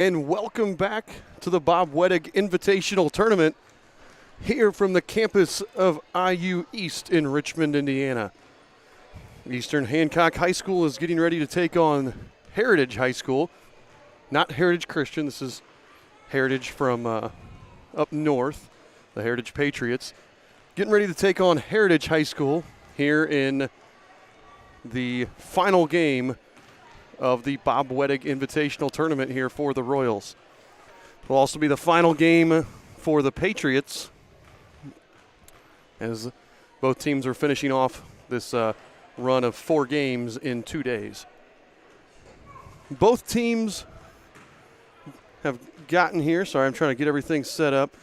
And welcome back to the Bob Wettig Invitational Tournament here from the campus of IU East in Richmond, Indiana. Eastern Hancock High School is getting ready to take on Heritage High School. Not Heritage Christian, this is Heritage from up north, the Heritage Patriots. Getting ready to take on Heritage High School here in the final game of the Bob Wettig Invitational Tournament here for the Royals. It'll also be the final game for the Patriots as both teams are finishing off this run of 4 games in 2 days. Both teams have gotten here. Sorry, I'm trying to get everything set up.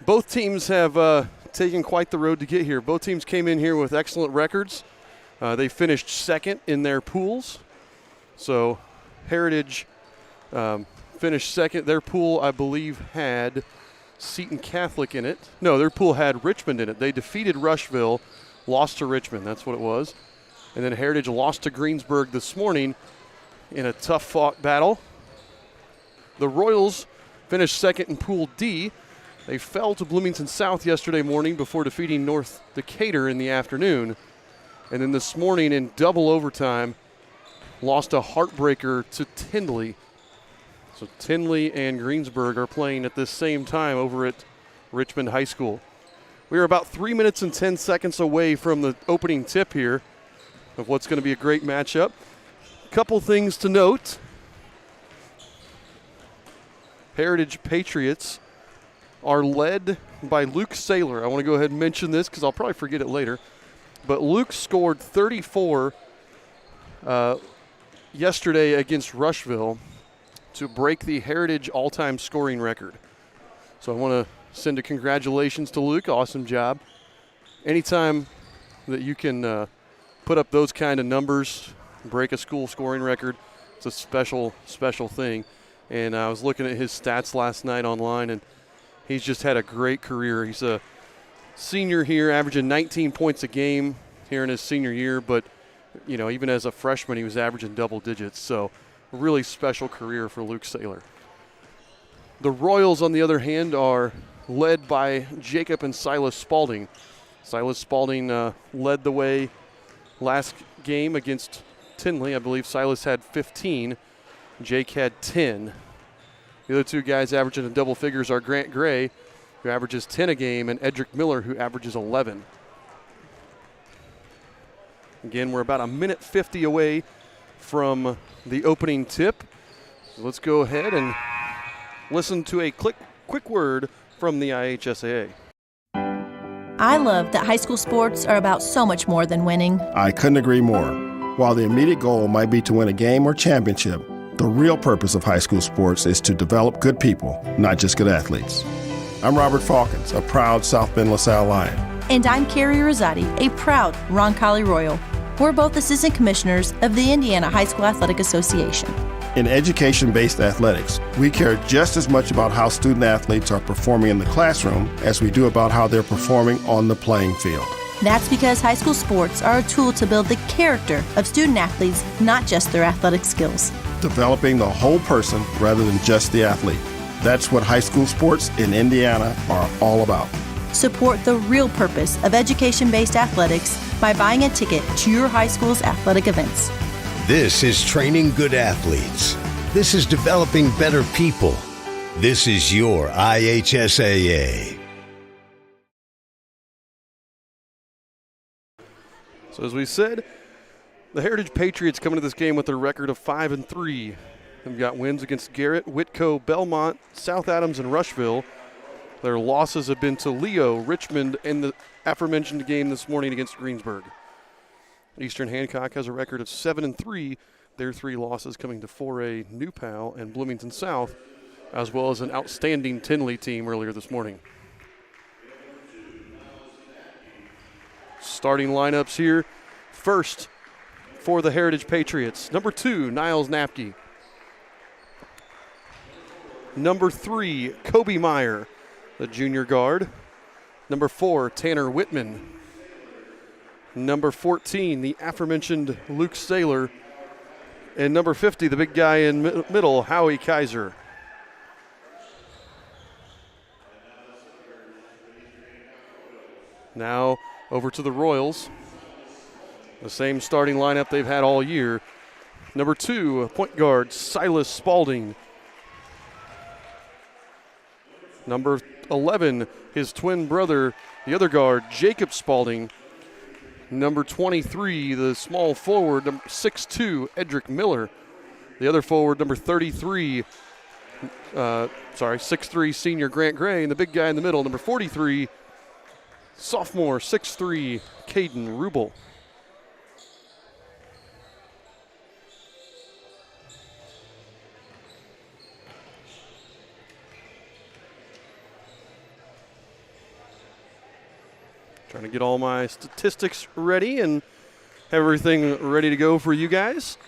Both teams have taken quite the road to get here. Both teams came in here with excellent records. They finished second in their pools. So Heritage finished second. Their pool, I believe, had Seton Catholic in it. No, their pool had Richmond in it. They defeated Rushville, lost to Richmond. That's what it was. And then Heritage lost to Greensburg this morning in a tough-fought battle. The Royals finished second in Pool D. They fell to Bloomington South yesterday morning before defeating North Decatur in the afternoon. And then this morning in double overtime, lost a heartbreaker to Tindley. So Tindley and Greensburg are playing at this same time over at Richmond High School. We are about 3 minutes and 10 seconds away from the opening tip here of what's going to be a great matchup. Couple things to note. Heritage Patriots are led by Luke Saylor. I want to go ahead and mention this because I'll probably forget it later. But Luke scored 34 yesterday against Rushville to break the Heritage all-time scoring record. So I want to send a congratulations to Luke. Awesome job. Anytime that you can put up those kind of numbers, break a school scoring record, it's a special, special thing. And I was looking at his stats last night online, and he's just had a great career. He's a senior here, averaging 19 points a game here in his senior year, but you know, even as a freshman, he was averaging double digits. So a really special career for Luke Saylor. The Royals, on the other hand, are led by Jacob and Silas Spalding. Silas Spalding led the way last game against Tindley. I believe Silas had 15. Jake had 10. The other two guys averaging in double figures are Grant Gray, who averages 10 a game, and Edric Miller, who averages 11. Again, we're about 1:50 away from the opening tip. So let's go ahead and listen to a quick word from the IHSAA. I love that high school sports are about so much more than winning. I couldn't agree more. While the immediate goal might be to win a game or championship, the real purpose of high school sports is to develop good people, not just good athletes. I'm Robert Falkins, a proud South Bend LaSalle Lion. And I'm Carrie Rosati, a proud Roncalli Royal. We're both assistant commissioners of the Indiana High School Athletic Association. In education-based athletics, we care just as much about how student athletes are performing in the classroom as we do about how they're performing on the playing field. That's because high school sports are a tool to build the character of student athletes, not just their athletic skills. Developing the whole person rather than just the athlete. That's what high school sports in Indiana are all about. Support the real purpose of education-based athletics by buying a ticket to your high school's athletic events. This is training good athletes. This is developing better people. This is your IHSAA. So as we said, the Heritage Patriots come into this game with a record of 5-3. They've got wins against Garrett, Whitco, Belmont, South Adams, and Rushville. Their losses have been to Leo, Richmond, and the aforementioned game this morning against Greensburg. Eastern Hancock has a record of 7-3. Their 3 losses coming to 4A, New Pal, and Bloomington South, as well as an outstanding Tindley team earlier this morning. Starting lineups here. First, for the Heritage Patriots, number 2, Niles Napke. Number 3, Kobe Meyer, the junior guard. Number 4, Tanner Whitman. Number 14, the aforementioned Luke Saylor. And number 50, the big guy in middle, Howie Kaiser. Now over to the Royals. The same starting lineup they've had all year. Number 2, point guard, Silas Spalding. Number 11, his twin brother, the other guard, Jacob Spalding. Number 23, the small forward, number 6'2", Edric Miller. The other forward, number 33, 6'3", senior Grant Gray. And the big guy in the middle, number 43, sophomore, 6'3", Caden Rubel. Trying to get all my statistics ready and have everything ready to go for you guys.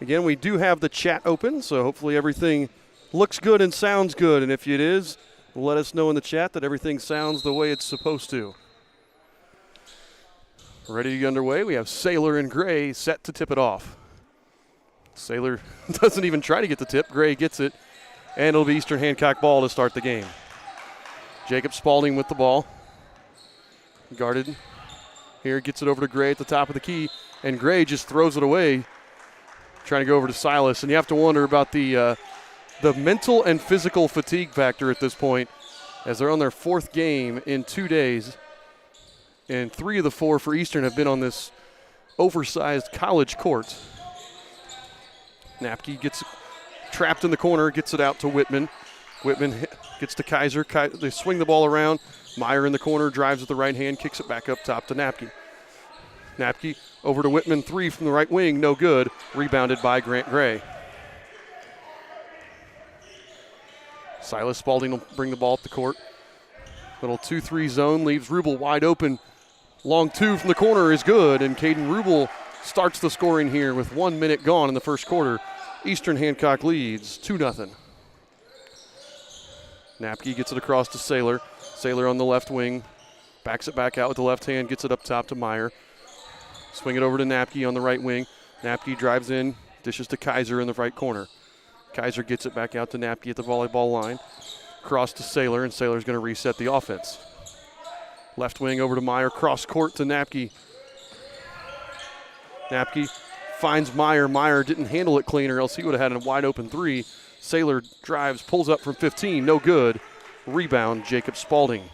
Again, we do have the chat open, so hopefully everything looks good and sounds good. And if it is, let us know in the chat that everything sounds the way it's supposed to. Ready to get underway. We have Saylor and Gray set to tip it off. Saylor doesn't even try to get the tip. Gray gets it, and it'll be Eastern Hancock ball to start the game. Jacob Spalding with the ball. Guarded here, gets it over to Gray at the top of the key, and Gray just throws it away, trying to go over to Silas. And you have to wonder about the mental and physical fatigue factor at this point, as they're on their 4th game in 2 days, and 3 of the 4 for Eastern have been on this oversized college court. Napke gets trapped in the corner, gets it out to Whitman. Whitman gets to Kaiser. They swing the ball around. Meyer in the corner, drives with the right hand, kicks it back up top to Napke. Napke over to Whitman, 3 from the right wing, no good. Rebounded by Grant Gray. Silas Spalding will bring the ball up the court. Little 2-3 zone, leaves Rubel wide open. Long 2 from the corner is good, and Caden Rubel starts the scoring here with 1 minute gone in the first quarter. Eastern Hancock leads 2-0. Napke gets it across to Saylor. Saylor on the left wing, backs it back out with the left hand, gets it up top to Meyer. Swing it over to Napke on the right wing. Napke drives in, dishes to Kaiser in the right corner. Kaiser gets it back out to Napke at the volleyball line. Cross to Saylor, and Saylor's going to reset the offense. Left wing over to Meyer, cross court to Napke. Napke finds Meyer. Meyer didn't handle it clean, or else he would have had a wide open 3. Saylor drives, pulls up from 15, no good. Rebound, Jacob Spalding.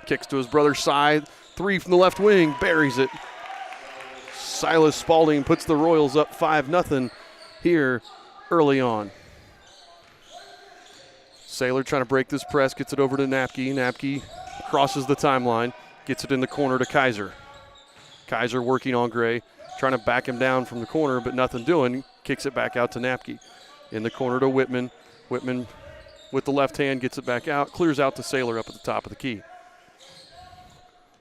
Kicks to his brother's side. 3 from the left wing, buries it. Silas Spalding puts the Royals up 5-0 here early on. Saylor trying to break this press, gets it over to Napke. Napke crosses the timeline, gets it in the corner to Kaiser. Kaiser working on Gray, trying to back him down from the corner, but nothing doing. Kicks it back out to Napke. In the corner to Whitman. Whitman with the left hand gets it back out, clears out to Saylor up at the top of the key.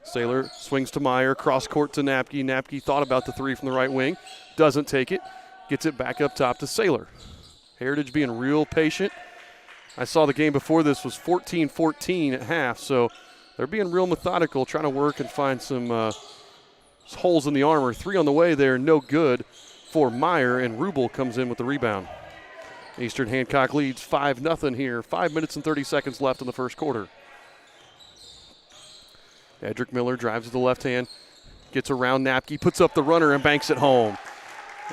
Saylor swings to Meyer, cross court to Napke. Napke thought about the 3 from the right wing, doesn't take it, gets it back up top to Saylor. Heritage being real patient. I saw the game before this was 14-14 at half, so they're being real methodical, trying to work and find some holes in the armor. 3 on the way there, no good for Meyer, and Rubel comes in with the rebound. Eastern Hancock leads 5-0 here. 5 minutes and 30 seconds left in the first quarter. Edric Miller drives with the left hand, gets around Napke, puts up the runner and banks it home.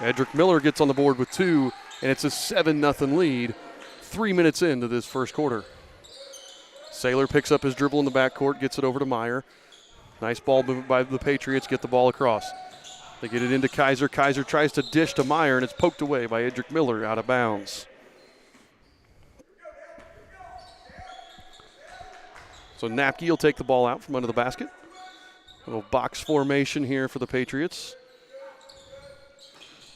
Edric Miller gets on the board with 2, and it's a 7-0 lead 3 minutes into this first quarter. Saylor picks up his dribble in the backcourt, gets it over to Meyer. Nice ball movement by the Patriots, get the ball across. They get it into Kaiser. Kaiser tries to dish to Meyer, and it's poked away by Edric Miller out of bounds. So Napke will take the ball out from under the basket. A little box formation here for the Patriots.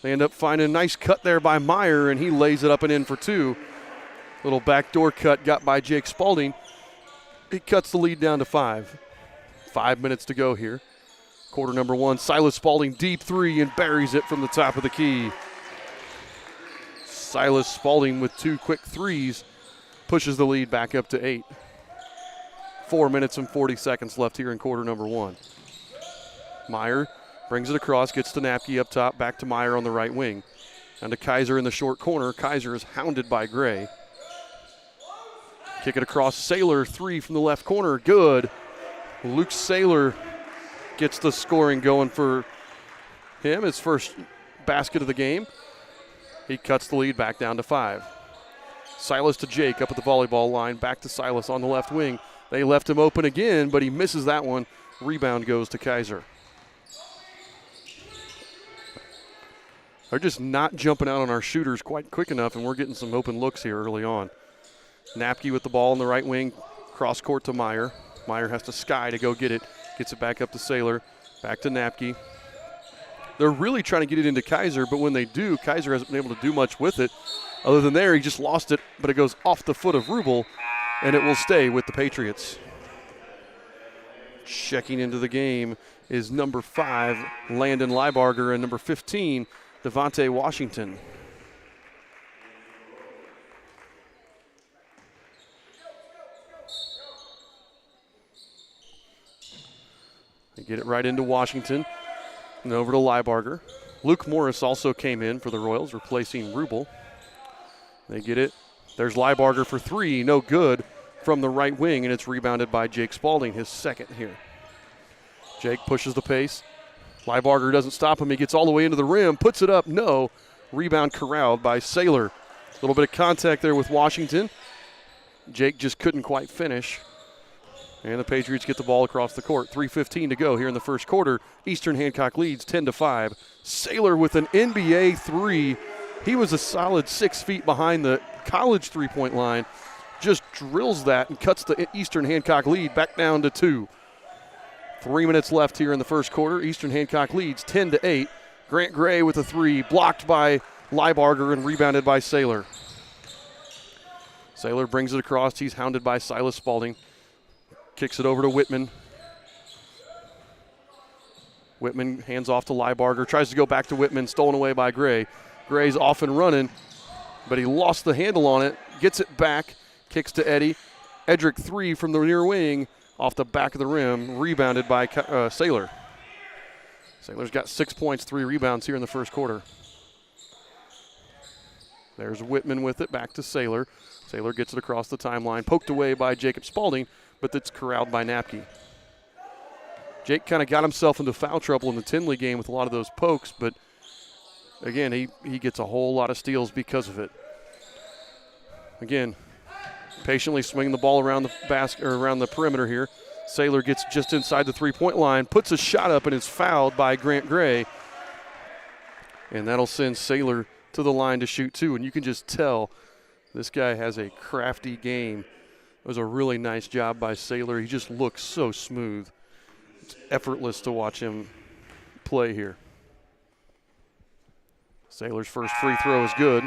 They end up finding a nice cut there by Meyer, and he lays it up and in for 2. Little backdoor cut got by Jake Spalding. It cuts the lead down to 5. 5 minutes to go here. Quarter number 1, Silas Spalding deep 3 and buries it from the top of the key. Silas Spalding with 2 quick 3s pushes the lead back up to 8. 4 minutes and 40 seconds left here in quarter number 1. Meyer Brings it across, gets to Napke up top, back to Meyer on the right wing. And to Kaiser in the short corner. Kaiser is hounded by Gray. Kick it across. Saylor, 3 from the left corner. Good. Luke Saylor gets the scoring going for him. His first basket of the game. He cuts the lead back down to 5. Silas to Jake up at the volleyball line. Back to Silas on the left wing. They left him open again, but he misses that one. Rebound goes to Kaiser. They're just not jumping out on our shooters quite quick enough, and we're getting some open looks here early on. Napke with the ball on the right wing, cross court to Meyer. Meyer has to sky to go get it. Gets it back up to Saylor, back to Napke. They're really trying to get it into Kaiser, but when they do, Kaiser hasn't been able to do much with it. Other than there, he just lost it, but it goes off the foot of Rubel, and it will stay with the Patriots. Checking into the game is number 5, Landon Leibarger, and number 15, Devontae Washington. They get it right into Washington and over to Leibarger. Luke Morris also came in for the Royals, replacing Rubel. They get it. There's Leibarger for 3, no good from the right wing, and it's rebounded by Jake Spalding, his second here. Jake pushes the pace. Leibarger doesn't stop him. He gets all the way into the rim, puts it up, no. Rebound corralled by Saylor. A little bit of contact there with Washington. Jake just couldn't quite finish. And the Patriots get the ball across the court. 3:15 to go here in the first quarter. Eastern Hancock leads 10-5. Saylor with an NBA 3. He was a solid 6 feet behind the college three-point line. Just drills that and cuts the Eastern Hancock lead back down to 2. 3 minutes left here in the first quarter. Eastern Hancock leads 10-8. Grant Gray with a 3, blocked by Leibarger and rebounded by Saylor. Saylor brings it across. He's hounded by Silas Spalding. Kicks it over to Whitman. Whitman hands off to Leibarger. Tries to go back to Whitman. Stolen away by Gray. Gray's off and running, but he lost the handle on it. Gets it back. Kicks to Eddie. Edric 3 from the near wing. Off the back of the rim, rebounded by Saylor. Saylor's got 6 points, 3 rebounds here in the first quarter. There's Whitman with it, back to Saylor. Saylor gets it across the timeline, poked away by Jacob Spalding, but that's corralled by Napke. Jake kind of got himself into foul trouble in the Tinley game with a lot of those pokes, but again, he gets a whole lot of steals because of it. Again, patiently swinging the ball around the basket or around the perimeter here. Saylor gets just inside the three-point line, puts a shot up, and is fouled by Grant Gray. And that'll send Saylor to the line to shoot 2. And you can just tell this guy has a crafty game. It was a really nice job by Saylor. He just looks so smooth. It's effortless to watch him play here. Saylor's first free throw is good.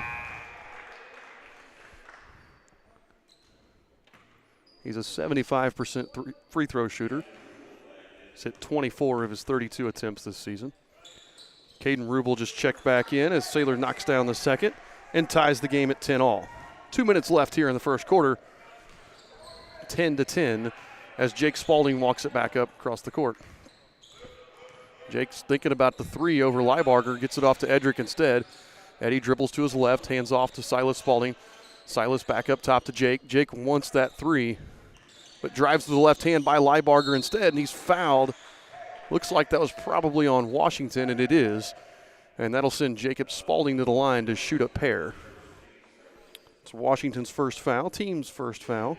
He's a 75% free throw shooter. He's hit 24 of his 32 attempts this season. Caden Rubel just checked back in as Saylor knocks down the second and ties the game at 10-all. 2 minutes left here in the first quarter. 10-10 as Jake Spalding walks it back up across the court. Jake's thinking about the 3 over Leibarger, gets it off to Edric instead. Eddie dribbles to his left, hands off to Silas Spalding. Silas back up top to Jake. Jake wants that 3, but drives to the left hand by Leibarger instead, and he's fouled. Looks like that was probably on Washington, and it is. And that'll send Jacob Spalding to the line to shoot a pair. It's Washington's first foul, team's first foul.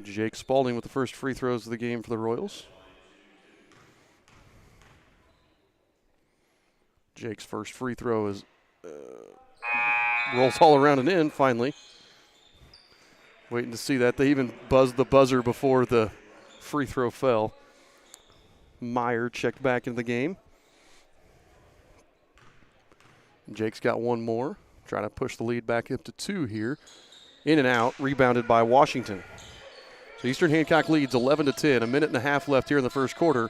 Jake Spalding with the first free throws of the game for the Royals. Jake's first free throw is rolls all around and in, finally. Waiting to see that. They even buzzed the buzzer before the free throw fell. Meyer checked back into the game. Jake's got one more. Trying to push the lead back up to 2 here. In and out, rebounded by Washington. So Eastern Hancock leads 11-10. A minute and a half left here in the first quarter.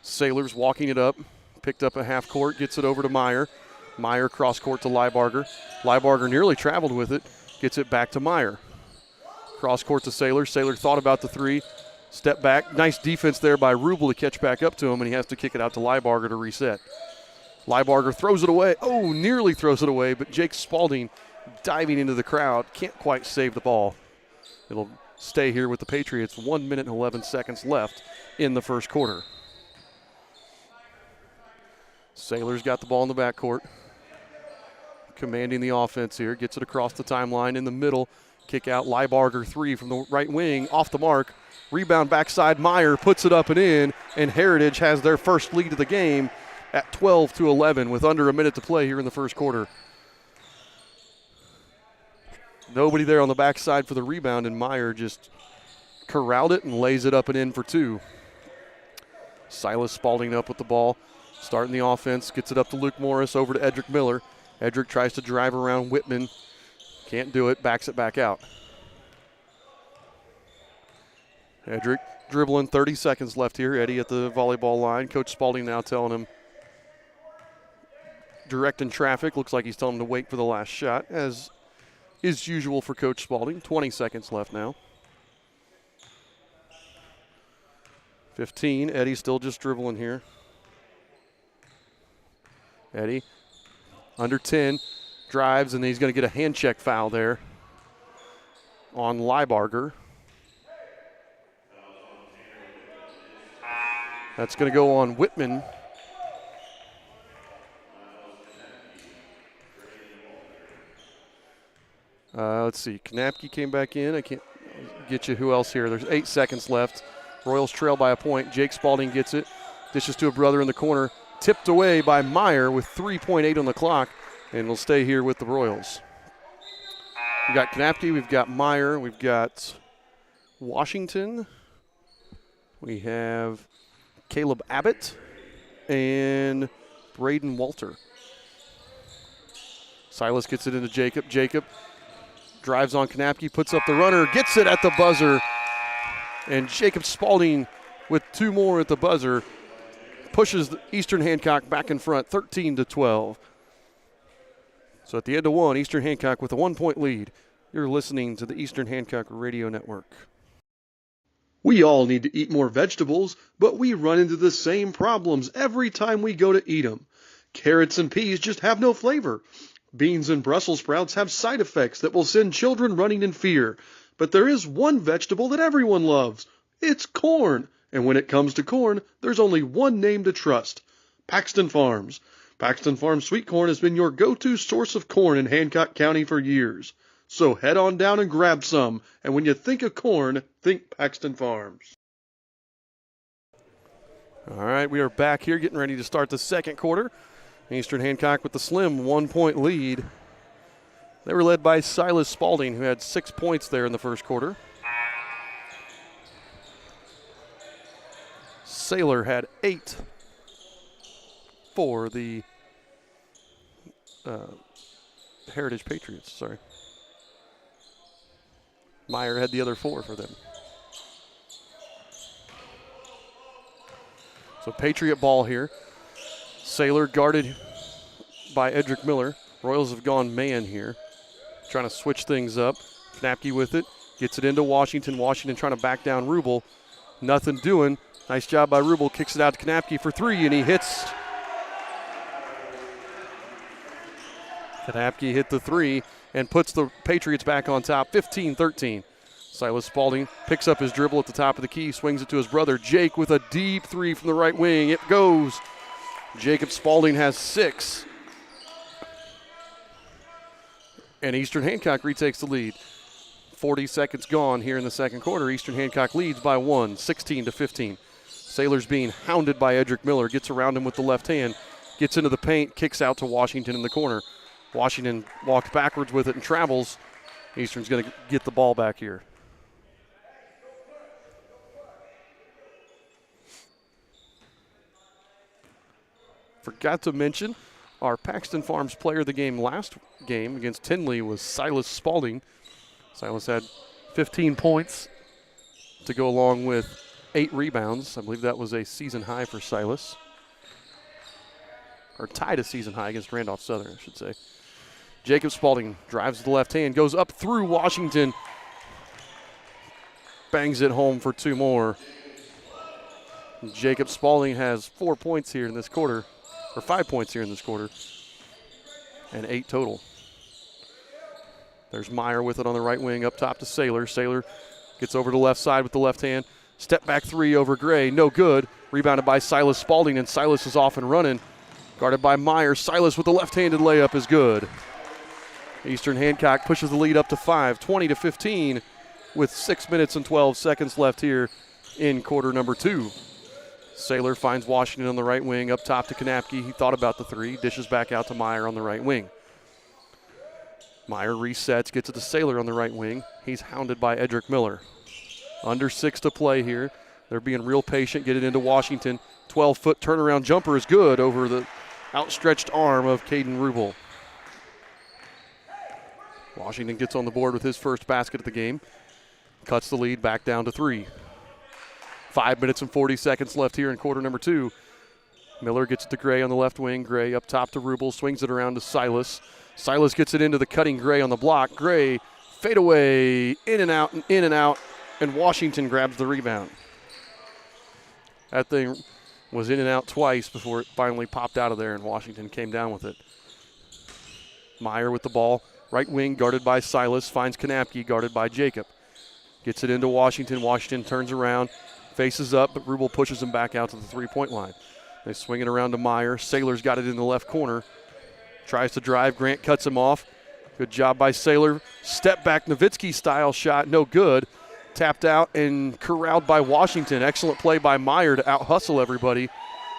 Saylor's walking it up. Picked up a half court, gets it over to Meyer. Meyer cross court to Leibarger. Leibarger nearly traveled with it, gets it back to Meyer. Cross court to Saylor. Saylor thought about the 3, Step back. Nice defense there by Rubel to catch back up to him, and he has to kick it out to Leibarger to reset. Leibarger throws it away. Oh, nearly throws it away, but Jake Spalding diving into the crowd. Can't quite save the ball. It'll stay here with the Patriots. 1 minute and 11 seconds left in the first quarter. Sailor's got the ball in the backcourt. Commanding the offense here. Gets it across the timeline in the middle. Kick out. Leibarger 3 from the right wing. Off the mark. Rebound backside. Meyer puts it up and in. And Heritage has their first lead of the game at 12-11 with under a minute to play here in the first quarter. Nobody there on the backside for the rebound, and Meyer just corralled it and lays it up and in for 2. Silas Spalding up with the ball, starting the offense, gets it up to Luke Morris, over to Edric Miller. Edric tries to drive around Whitman, can't do it, backs it back out. Edric dribbling, 30 seconds left here. Eddie at the volleyball line. Coach Spalding now telling him, directing traffic. Looks like he's telling him to wait for the last shot, as is usual for Coach Spalding. 20 seconds left now. 15. Eddie still just dribbling here. Eddie, under 10, drives, and he's going to get a hand check foul there on Leibarger. That's going to go on Whitman. Let's see. Knapke came back in. I can't get you who else here. There's 8 seconds left. Royals trail by a point. Jake Spalding gets it. Dishes to a brother in the corner. Tipped away by Meyer with 3.8 on the clock, and will stay here with the Royals. We've got Knapke. We've got Meyer. We've got Washington. We have Caleb Abbott and Braden Walter. Silas gets it into Jacob. Jacob drives on Knapke, puts up the runner, gets it at the buzzer. And Jacob Spalding with 2 more at the buzzer pushes Eastern Hancock back in front, 13-12. So at the end of 1, Eastern Hancock with a 1-point lead. You're listening to the Eastern Hancock Radio Network. We all need to eat more vegetables, but we run into the same problems every time we go to eat them. Carrots and peas just have no flavor. Beans and Brussels sprouts have side effects that will send children running in fear. But there is one vegetable that everyone loves. It's corn. And when it comes to corn, there's only one name to trust: Paxton Farms. Paxton Farms sweet corn has been your go-to source of corn in Hancock County for years. So head on down and grab some. And when you think of corn, think Paxton Farms. All right, we are back here getting ready to start the second quarter. Eastern Hancock with the slim 1-point lead. They were led by Silas Spalding, who had 6 points there in the first quarter. Sailor had 8 for the Heritage Patriots, sorry. Meyer had the other 4 for them. So Patriot ball here. Sailor guarded by Edric Miller. Royals have gone man here, trying to switch things up. Knapke with it, gets it into Washington. Washington trying to back down Rubel. Nothing doing. Nice job by Rubel. Kicks it out to Knapke for 3, and he hits. Knapke hit the 3 and puts the Patriots back on top, 15-13. Silas Spalding picks up his dribble at the top of the key, swings it to his brother Jake with a deep 3 from the right wing. It goes. Jacob Spalding has 6. And Eastern Hancock retakes the lead. 40 seconds gone here in the second quarter. Eastern Hancock leads by 1, 16-15. Sailor's being hounded by Edric Miller. Gets around him with the left hand. Gets into the paint. Kicks out to Washington in the corner. Washington walks backwards with it and travels. Eastern's going to get the ball back here. Forgot to mention, our Paxton Farms player of the game last game against Tinley was Silas Spalding. Silas had 15 points to go along with 8 rebounds. I believe that was a season high for Silas. Or tied a season high against Randolph Southern, I should say. Jacob Spalding drives to the left hand, goes up through Washington. bangs it home for 2 more. Jacob Spalding has 4 points here in this quarter, or 5 points here in this quarter, and 8 total. There's Meyer with it on the right wing, up top to Saylor. Saylor gets over to the left side with the left hand. Step back 3 over Gray, no good. Rebounded by Silas Spalding, and Silas is off and running. Guarded by Meyer. Silas with the left-handed layup is good. Eastern Hancock pushes the lead up to 5, 20-15, with 6 minutes and 12 seconds left here in quarter number 2. Saylor finds Washington on the right wing, up top to Kanapke. He thought about the 3, dishes back out to Meyer on the right wing. Meyer resets, gets it to Saylor on the right wing. He's hounded by Edric Miller. Under 6 to play here. They're being real patient, get it into Washington. 12-foot turnaround jumper is good over the outstretched arm of Caden Rubel. Washington gets on the board with his first basket of the game. Cuts the lead back down to 3. 5 minutes and 40 seconds left here in quarter number 2. Miller gets it to Gray on the left wing. Gray up top to Rubel, swings it around to Silas. Silas gets it into the cutting Gray on the block. Gray, fade away, in and out, and Washington grabs the rebound. That thing was in and out twice before it finally popped out of there, and Washington came down with it. Meyer with the ball, right wing, guarded by Silas, finds Kanapke, guarded by Jacob. Gets it into Washington. Washington turns around, faces up, but Rubel pushes him back out to the three-point line. They swing it around to Meyer. Saylor's got it in the left corner. Tries to drive. Grant cuts him off. Good job by Saylor. Step back Nowitzki-style shot, no good. Tapped out and corralled by Washington. Excellent play by Meyer to out-hustle everybody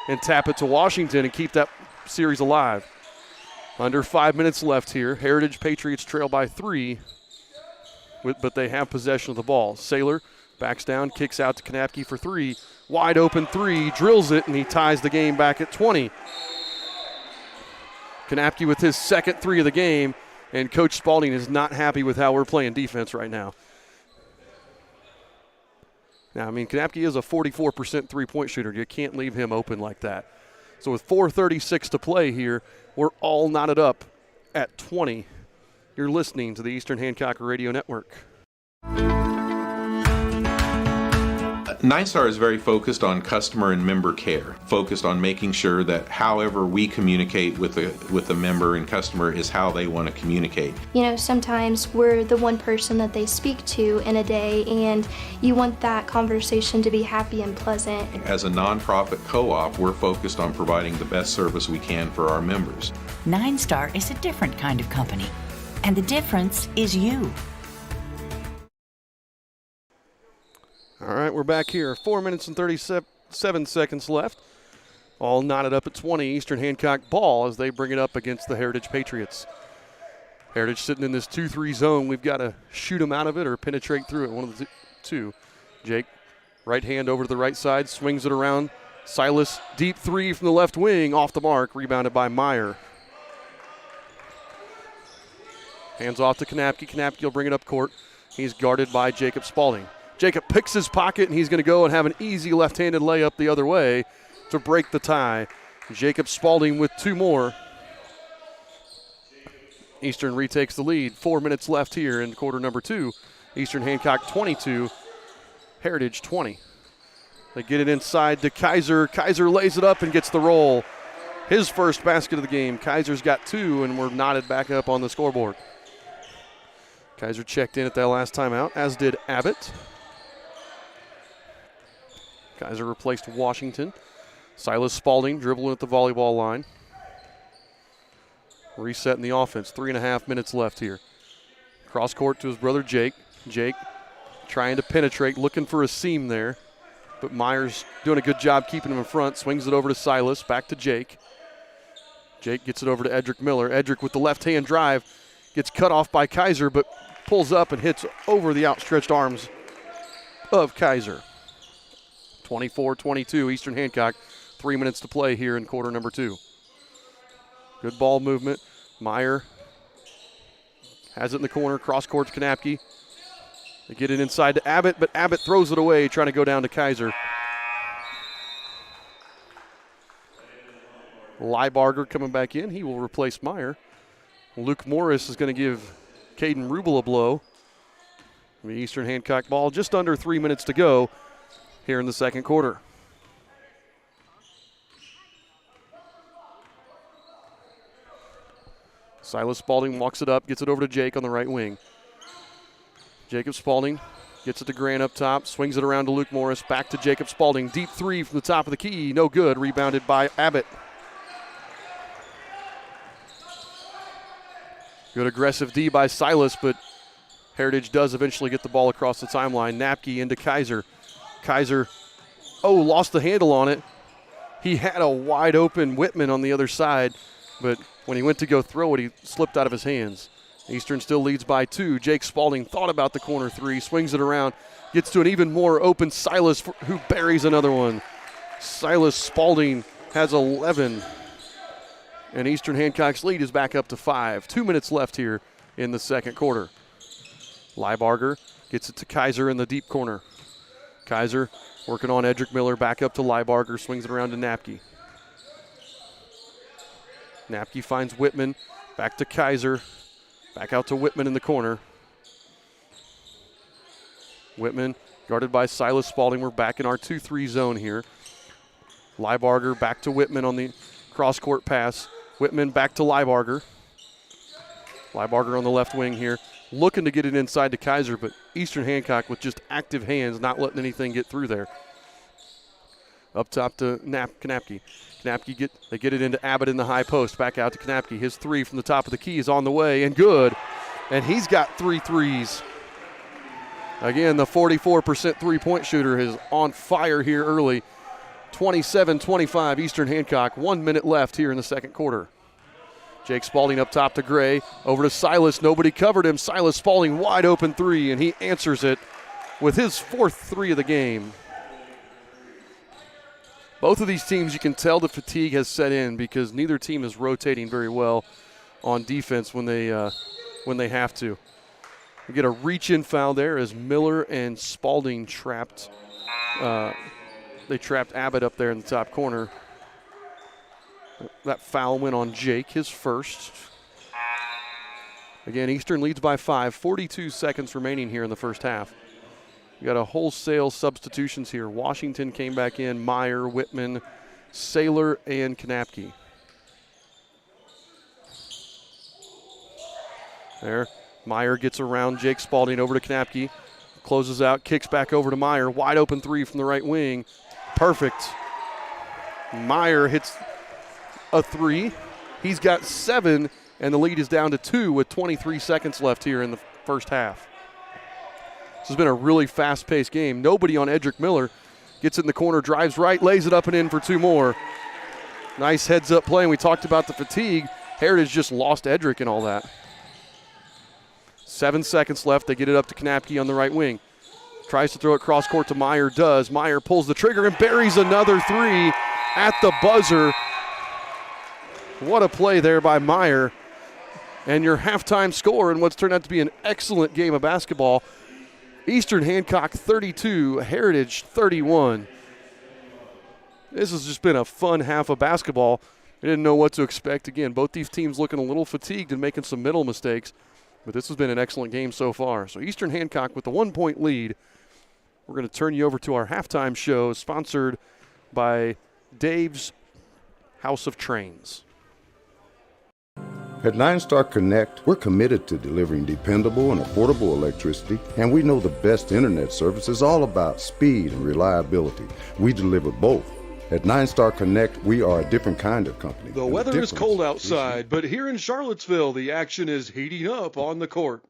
and tap it to Washington and keep that series alive. Under 5 minutes left here. Heritage Patriots trail by 3, but they have possession of the ball. Saylor backs down, kicks out to Kanapke for 3. Wide open 3, drills it, and he ties the game back at 20. Kanapke with his second 3 of the game, and Coach Spalding is not happy with how we're playing defense right now. Now, I mean, Kanapke is a 44% three-point shooter. You can't leave him open like that. So with 4:36 to play here, we're all knotted up at 20. You're listening to the Eastern Hancock Radio Network. Nine Star is very focused on customer and member care, focused on making sure that however we communicate with the member and customer is how they want to communicate. You know, sometimes we're the one person that they speak to in a day, and you want that conversation to be happy and pleasant. As a nonprofit co-op, we're focused on providing the best service we can for our members. Nine Star is a different kind of company, and the difference is you. All right, we're back here. 4 minutes and 37 seconds left. All knotted up at 20. Eastern Hancock ball as they bring it up against the Heritage Patriots. Heritage sitting in this 2-3 zone. We've got to shoot them out of it or penetrate through it. One of the two. Jake, right hand over to the right side, swings it around. Silas, deep 3 from the left wing, off the mark, rebounded by Meyer. Hands off to Kanapke. Kanapke will bring it up court. He's guarded by Jacob Spalding. Jacob picks his pocket, and he's going to go and have an easy left-handed layup the other way to break the tie. Jacob Spalding with 2 more. Eastern retakes the lead. 4 minutes left here in quarter number 2. Eastern Hancock 22, Heritage 20. They get it inside to Kaiser. Kaiser lays it up and gets the roll. His first basket of the game. Kaiser's got 2, and we're knotted back up on the scoreboard. Kaiser checked in at that last timeout, as did Abbott. Kaiser replaced Washington. Silas Spalding dribbling at the volleyball line. Resetting the offense. 3.5 minutes left here. Cross court to his brother Jake. Jake trying to penetrate, looking for a seam there. But Myers doing a good job keeping him in front. Swings it over to Silas. Back to Jake. Jake gets it over to Edric Miller. Edric with the left-hand drive. Gets cut off by Kaiser, but pulls up and hits over the outstretched arms of Kaiser. 24-22, Eastern Hancock. 3 minutes to play here in quarter number 2. Good ball movement. Meyer has it in the corner. Cross court to Kanapke. They get it inside to Abbott, but Abbott throws it away, trying to go down to Kaiser. Leibarger coming back in. He will replace Meyer. Luke Morris is going to give Caden Rubel a blow. The Eastern Hancock ball, just under 3 minutes to go here in the second quarter. Silas Spalding walks it up, gets it over to Jake on the right wing. Jacob Spalding gets it to Grant up top, swings it around to Luke Morris, back to Jacob Spalding. Deep three from the top of the key, no good. Rebounded by Abbott. Good aggressive D by Silas, but Heritage does eventually get the ball across the timeline. Napke into Kaiser. Kaiser, lost the handle on it. He had a wide open Whitman on the other side, but when he went to go throw it, he slipped out of his hands. Eastern still leads by 2. Jake Spalding thought about the corner 3, swings it around, gets to an even more open Silas, who buries another one. Silas Spalding has 11, and Eastern Hancock's lead is back up to 5. 2 minutes left here in the second quarter. Leibarger gets it to Kaiser in the deep corner. Kaiser working on Edric Miller, back up to Leibarger, swings it around to Napke. Napke finds Whitman, back to Kaiser, back out to Whitman in the corner. Whitman guarded by Silas Spalding. We're back in our 2-3 zone here. Leibarger back to Whitman on the cross-court pass. Whitman back to Leibarger. Leibarger on the left wing here, looking to get it inside to Kaiser, but Eastern Hancock with just active hands, not letting anything get through there. Up top to Knapke. Knapke they get it into Abbott in the high post. Back out to Knapke. His 3 from the top of the key is on the way and good. And he's got 3 threes. Again, the 44% three-point shooter is on fire here early. 27-25 Eastern Hancock. 1 minute left here in the second quarter. Jake Spalding up top to Gray. Over to Silas. Nobody covered him. Silas Spalding wide open 3, and he answers it with his 4th 3 of the game. Both of these teams, you can tell the fatigue has set in because neither team is rotating very well on defense when they have to. We get a reach-in foul there as Miller and Spalding trapped. They trapped Abbott up there in the top corner. That foul went on Jake, his first. Again, Eastern leads by 5. 42 seconds remaining here in the first half. We got a wholesale substitutions here. Washington came back in, Meyer, Whitman, Saylor, and Knapke. There, Meyer gets around Jake Spalding over to Knapke. Closes out, kicks back over to Meyer. Wide open 3 from the right wing. Perfect. Meyer hits a 3. He's got 7, and the lead is down to 2 with 23 seconds left here in the first half. This has been a really fast-paced game. Nobody on Edric Miller. Gets it in the corner, drives right, lays it up and in for 2 more. Nice heads-up play, and we talked about the fatigue. Heritage just lost Edric and all that. 7 seconds left. They get it up to Knapke on the right wing. Tries to throw it cross-court to Meyer, does. Meyer pulls the trigger and buries another 3 at the buzzer. What a play there by Meyer. And your halftime score in what's turned out to be an excellent game of basketball. Eastern Hancock 32, Heritage 31. This has just been a fun half of basketball. We didn't know what to expect. Again, both these teams looking a little fatigued and making some middle mistakes. But this has been an excellent game so far. So Eastern Hancock with the 1-point lead. We're going to turn you over to our halftime show sponsored by Dave's House of Trains. At 9-Star Connect, we're committed to delivering dependable and affordable electricity, and we know the best internet service is all about speed and reliability. We deliver both. At 9-Star Connect, we are a different kind of company. The weather is cold outside, but here in Charlottesville, the action is heating up on the court.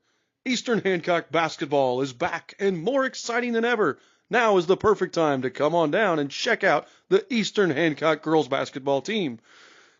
Eastern Hancock basketball is back and more exciting than ever. Now is the perfect time to come on down and check out the Eastern Hancock girls basketball team.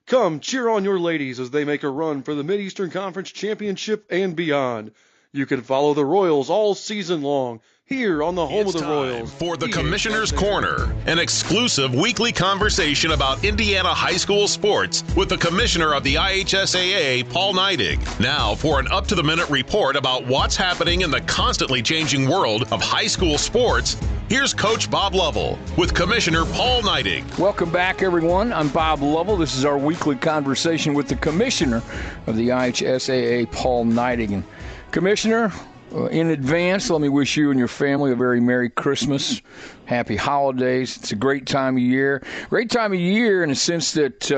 Come cheer on your ladies as they make a run for the Mid-Eastern Conference Championship and beyond. You can follow the Royals all season long here on the home of the Royals. For the Commissioner's Corner, an exclusive weekly conversation about Indiana high school sports with the Commissioner of the IHSAA, Paul Neidig. Now for an up-to-the-minute report about what's happening in the constantly changing world of high school sports. Here's Coach Bob Lovell with Commissioner Paul Neidig. Welcome back, everyone. I'm Bob Lovell. This is our weekly conversation with the Commissioner of the IHSAA, Paul Neidig. And Commissioner, In advance, let me wish you and your family a very Merry Christmas, Happy Holidays. It's a great time of year. Great time of year in the sense that,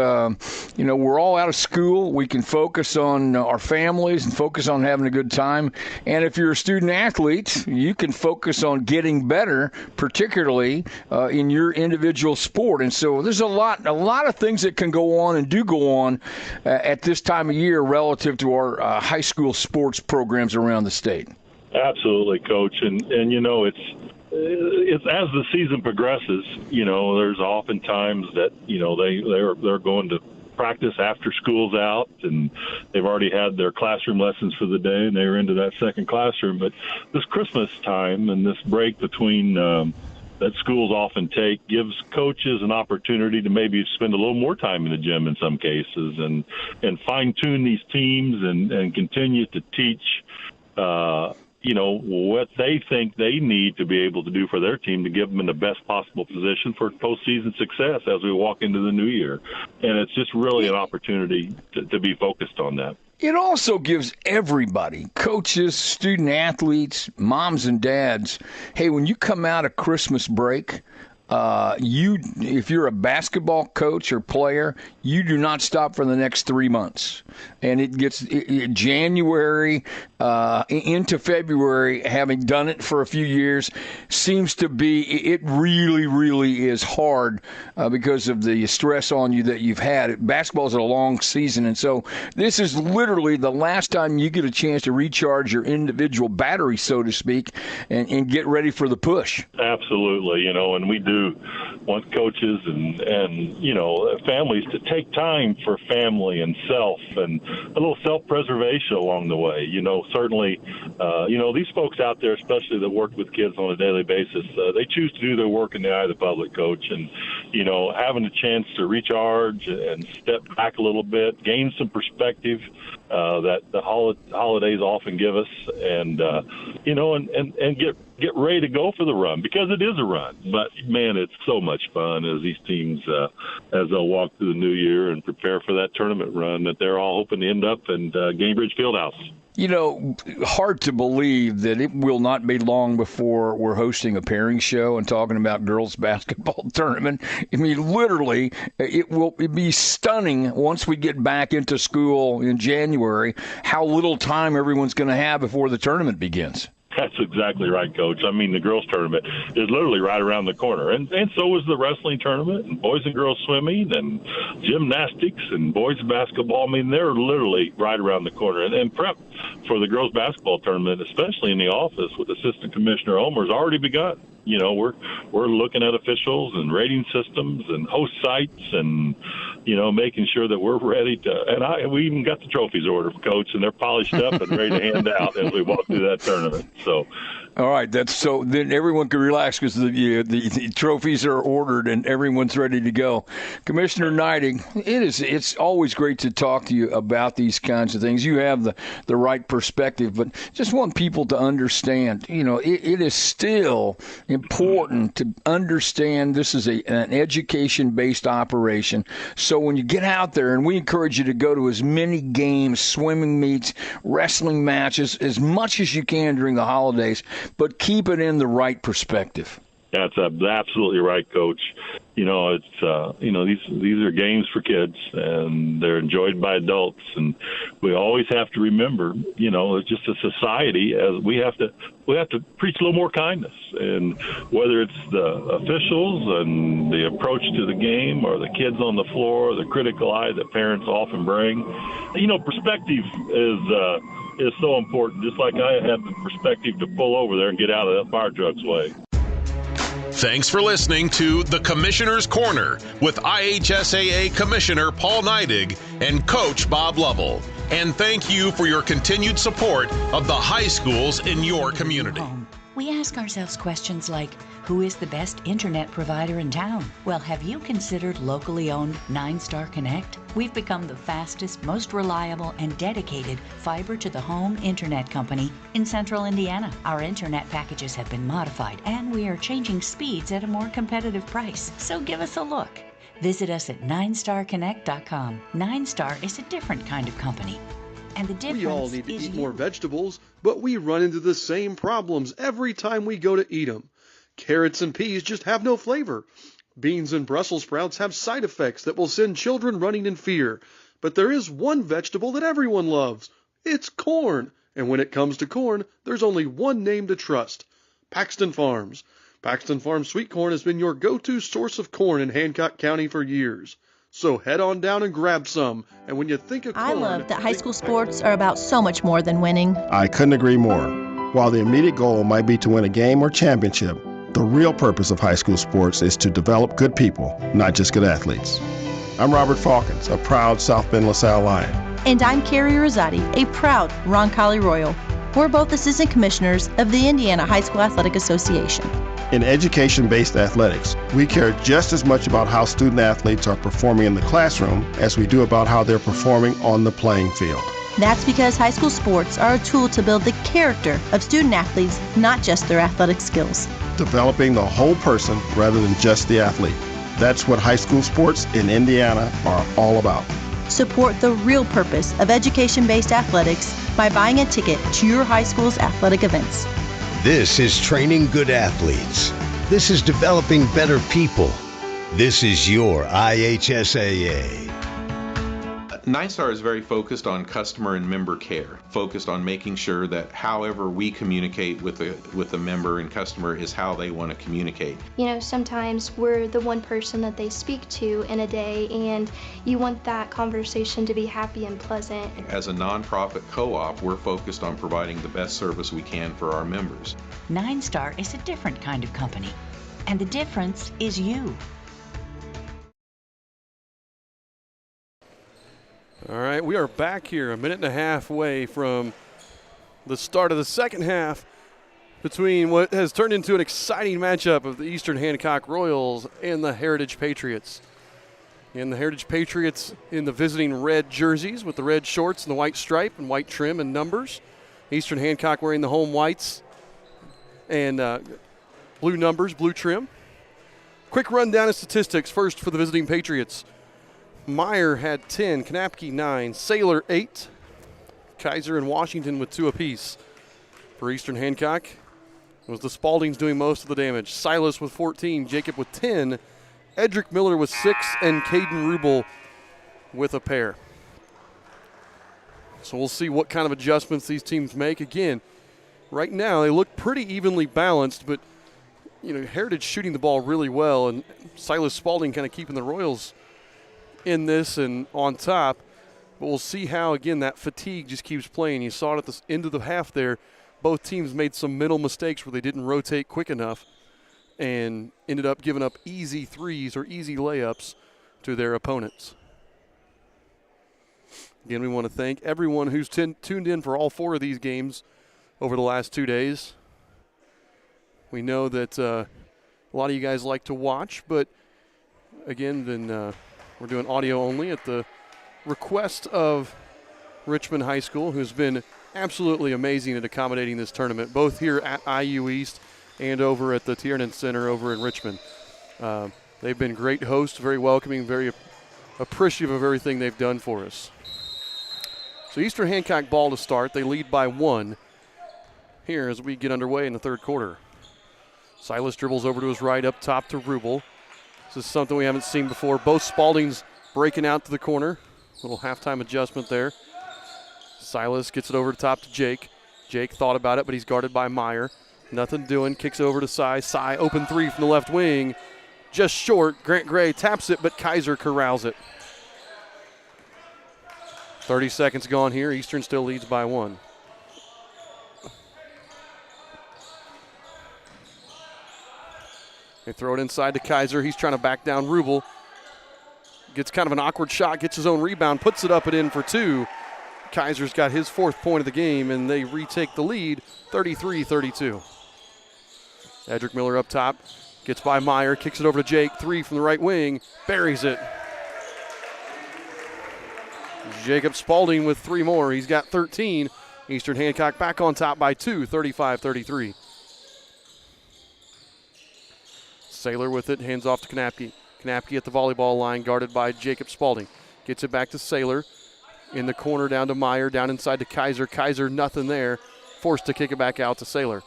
we're all out of school. We can focus on our families and focus on having a good time. And if you're a student athlete, you can focus on getting better, particularly in your individual sport. And so there's a lot of things that can go on and do go on at this time of year relative to our high school sports programs around the state. Absolutely, Coach. And it's as the season progresses, there's oftentimes that, they're going to practice after school's out, and they've already had their classroom lessons for the day, and they're into that second classroom. But this Christmas time and this break between that schools often take gives coaches an opportunity to maybe spend a little more time in the gym in some cases and fine-tune these teams and continue to teach what they think they need to be able to do for their team to give them in the best possible position for postseason success as we walk into the new year. And it's just really an opportunity to be focused on that. It also gives everybody, coaches, student athletes, moms and dads, hey, when you come out of Christmas break, if you're a basketball coach or player, you do not stop for the next 3 months. And it gets January into February, having done it for a few years, seems to be, it really, really is hard because of the stress on you that you've had. Basketball is a long season, and so this is literally the last time you get a chance to recharge your individual battery, so to speak, and get ready for the push. Absolutely, and we do want coaches and families to take time for family and self and a little self-preservation along the way. Certainly, these folks out there, especially that work with kids on a daily basis, they choose to do their work in the eye of the public, Coach. And, having a chance to recharge and step back a little bit, gain some perspective that the holidays often give us, and get ready to go for the run, because it is a run. But, man, it's so much fun as these teams, as they'll walk through the new year and prepare for that tournament run, that they're all hoping to end up in Gainbridge Fieldhouse. Hard to believe that it will not be long before we're hosting a pairing show and talking about girls basketball tournament. I mean, literally, it will be stunning once we get back into school in January how little time everyone's going to have before the tournament begins. That's exactly right, Coach. I mean, the girls' tournament is literally right around the corner. And so is the wrestling tournament and boys and girls swimming and gymnastics and boys basketball. I mean, they're literally right around the corner. And prep for the girls' basketball tournament, especially in the office with Assistant Commissioner Omer, has already begun. We're looking at officials and rating systems and host sites and, making sure that we're ready to. And we even got the trophies ordered, Coach, and they're polished up and ready to hand out as we walk through that tournament. So. All right, then everyone can relax because the trophies are ordered and everyone's ready to go. Commissioner Neidig, it's always great to talk to you about these kinds of things. You have the right perspective, but just want people to understand, it is still important to understand this is an education-based operation. So when you get out there, and we encourage you to go to as many games, swimming meets, wrestling matches, as much as you can during the holidays, but keep it in the right perspective. That's absolutely right, Coach. It's these are games for kids, and they're enjoyed by adults, and we always have to remember, it's just a society as we have to preach a little more kindness, and whether it's the officials and the approach to the game, or the kids on the floor, or the critical eye that parents often bring, perspective is so important. Just like I have the perspective to pull over there and get out of that fire truck's way. Thanks for listening to The Commissioner's Corner with IHSAA Commissioner Paul Neidig and Coach Bob Lovell. And thank you for your continued support of the high schools in your community. We ask ourselves questions like, who is the best internet provider in town? Well, have you considered locally owned 9-Star Connect? We've become the fastest, most reliable, and dedicated fiber-to-the-home internet company in central Indiana. Our internet packages have been modified, and we are changing speeds at a more competitive price. So give us a look. Visit us at 9starconnect.com. 9-Star is a different kind of company. And the difference We all need to is eat you. more vegetables, but we run into the same problems every time we go to eat them. Carrots and peas just have no flavor. Beans and Brussels sprouts have side effects that will send children running in fear. But there is one vegetable that everyone loves. It's corn. And when it comes to corn, there's only one name to trust: Paxton Farms. Paxton Farms sweet corn has been your go-to source of corn in Hancock County for years. So head on down and grab some. And when you think of corn, I love that high school sports are about so much more than winning. I couldn't agree more. While the immediate goal might be to win a game or championship, the real purpose of high school sports is to develop good people, not just good athletes. I'm Robert Falkins, a proud South Bend LaSalle Lion. And I'm Carrie Rosati, a proud Roncalli Royal. We're both assistant commissioners of the Indiana High School Athletic Association. In education-based athletics, we care just as much about how student athletes are performing in the classroom as we do about how they're performing on the playing field. That's because high school sports are a tool to build the character of student athletes, not just their athletic skills. Developing the whole person rather than just the athlete. That's what high school sports in Indiana are all about. Support the real purpose of education-based athletics by buying a ticket to your high school's athletic events. This is training good athletes. This is developing better people. This is your IHSAA. Nine Star is very focused on customer and member care, focused on making sure that however we communicate with the member and customer is how they want to communicate. You know, sometimes we're the one person that they speak to in a day, and you want that conversation to be happy and pleasant. As a nonprofit co-op, we're focused on providing the best service we can for our members. 9-Star is a different kind of company, and the difference is you. All right, we are back here a minute and a half away from the start of the second half between what has turned into an exciting matchup of the Eastern Hancock Royals and the Heritage Patriots. And the Heritage Patriots in the visiting red jerseys with the red shorts and the white stripe and white trim and numbers. Eastern Hancock wearing the home whites and blue numbers, blue trim. Quick rundown of statistics first for the visiting Patriots. Meyer had 10, Knapke 9, Saylor 8, Kaiser and Washington with 2 apiece. For Eastern Hancock, it was the Spaldings doing most of the damage. Silas with 14, Jacob with 10, Edric Miller with 6, and Caden Rubel with a pair. So we'll see what kind of adjustments these teams make. Again, right now they look pretty evenly balanced, but you know, Heritage shooting the ball really well, and Silas Spalding kind of keeping the Royals in this and on top. But we'll see how, again, that fatigue just keeps playing. You saw it at the end of the half there. Both teams made some mental mistakes where they didn't rotate quick enough and ended up giving up easy threes or easy layups to their opponents. Again, we want to thank everyone who's tuned in for all 4 of these games over the last 2 days. We know that a lot of you guys like to watch, but again, then we're doing audio only at the request of Richmond High School, who's been absolutely amazing at accommodating this tournament, both here at IU East and over at the Tiernan Center over in Richmond. They've been great hosts, very welcoming, very appreciative of everything they've done for us. So Eastern Hancock ball to start. They lead by 1 here as we get underway in the third quarter. Silas dribbles over to his right, up top to Rubel. This is something we haven't seen before. Both Spaldings breaking out to the corner. Little halftime adjustment there. Silas gets it over the top to Jake. Jake thought about it, but he's guarded by Meyer. Nothing doing. Kicks over to Cy. Cy, open 3 from the left wing. Just short. Grant Gray taps it, but Kaiser corrals it. 30 seconds gone here. Eastern still leads by 1. They throw it inside to Kaiser. He's trying to back down Rubel. Gets kind of an awkward shot, gets his own rebound, puts it up and in for 2. Kaiser's got his 4th point of the game, and they retake the lead, 33-32. Edric Miller up top, gets by Meyer, kicks it over to Jake. 3 from the right wing, buries it. Jacob Spalding with 3 more. He's got 13. Eastern Hancock back on top by 2, 35-33. Saylor with it, hands off to Knapke. Knapke at the volleyball line, guarded by Jacob Spalding. Gets it back to Saylor. In the corner down to Meyer, down inside to Kaiser. Kaiser, nothing there. Forced to kick it back out to Saylor.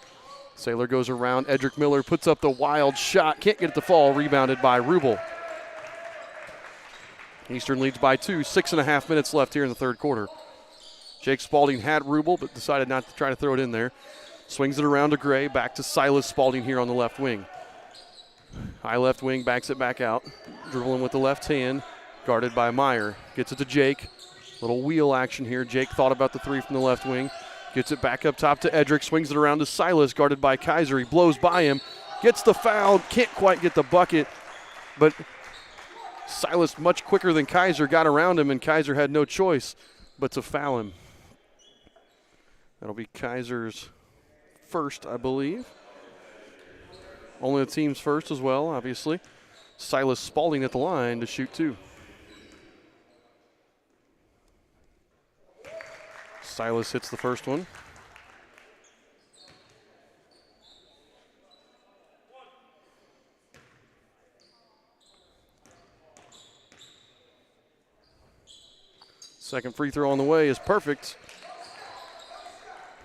Saylor goes around. Edric Miller puts up the wild shot. Can't get it to fall. Rebounded by Rubel. Eastern leads by 2. 6.5 minutes left here in the third quarter. Jake Spalding had Rubel, but decided not to try to throw it in there. Swings it around to Gray. Back to Silas Spalding here on the left wing. High left wing, backs it back out. Dribbling with the left hand. Guarded by Meyer. Gets it to Jake. Little wheel action here. Jake thought about the three from the left wing. Gets it back up top to Edric. Swings it around to Silas, guarded by Kaiser. He blows by him. Gets the foul. Can't quite get the bucket. But Silas, much quicker than Kaiser, got around him, and Kaiser had no choice but to foul him. That'll be Kaiser's first, I believe. Only the team's first as well, obviously. Silas Spalding at the line to shoot 2. Silas hits the first one. Second free throw on the way is perfect.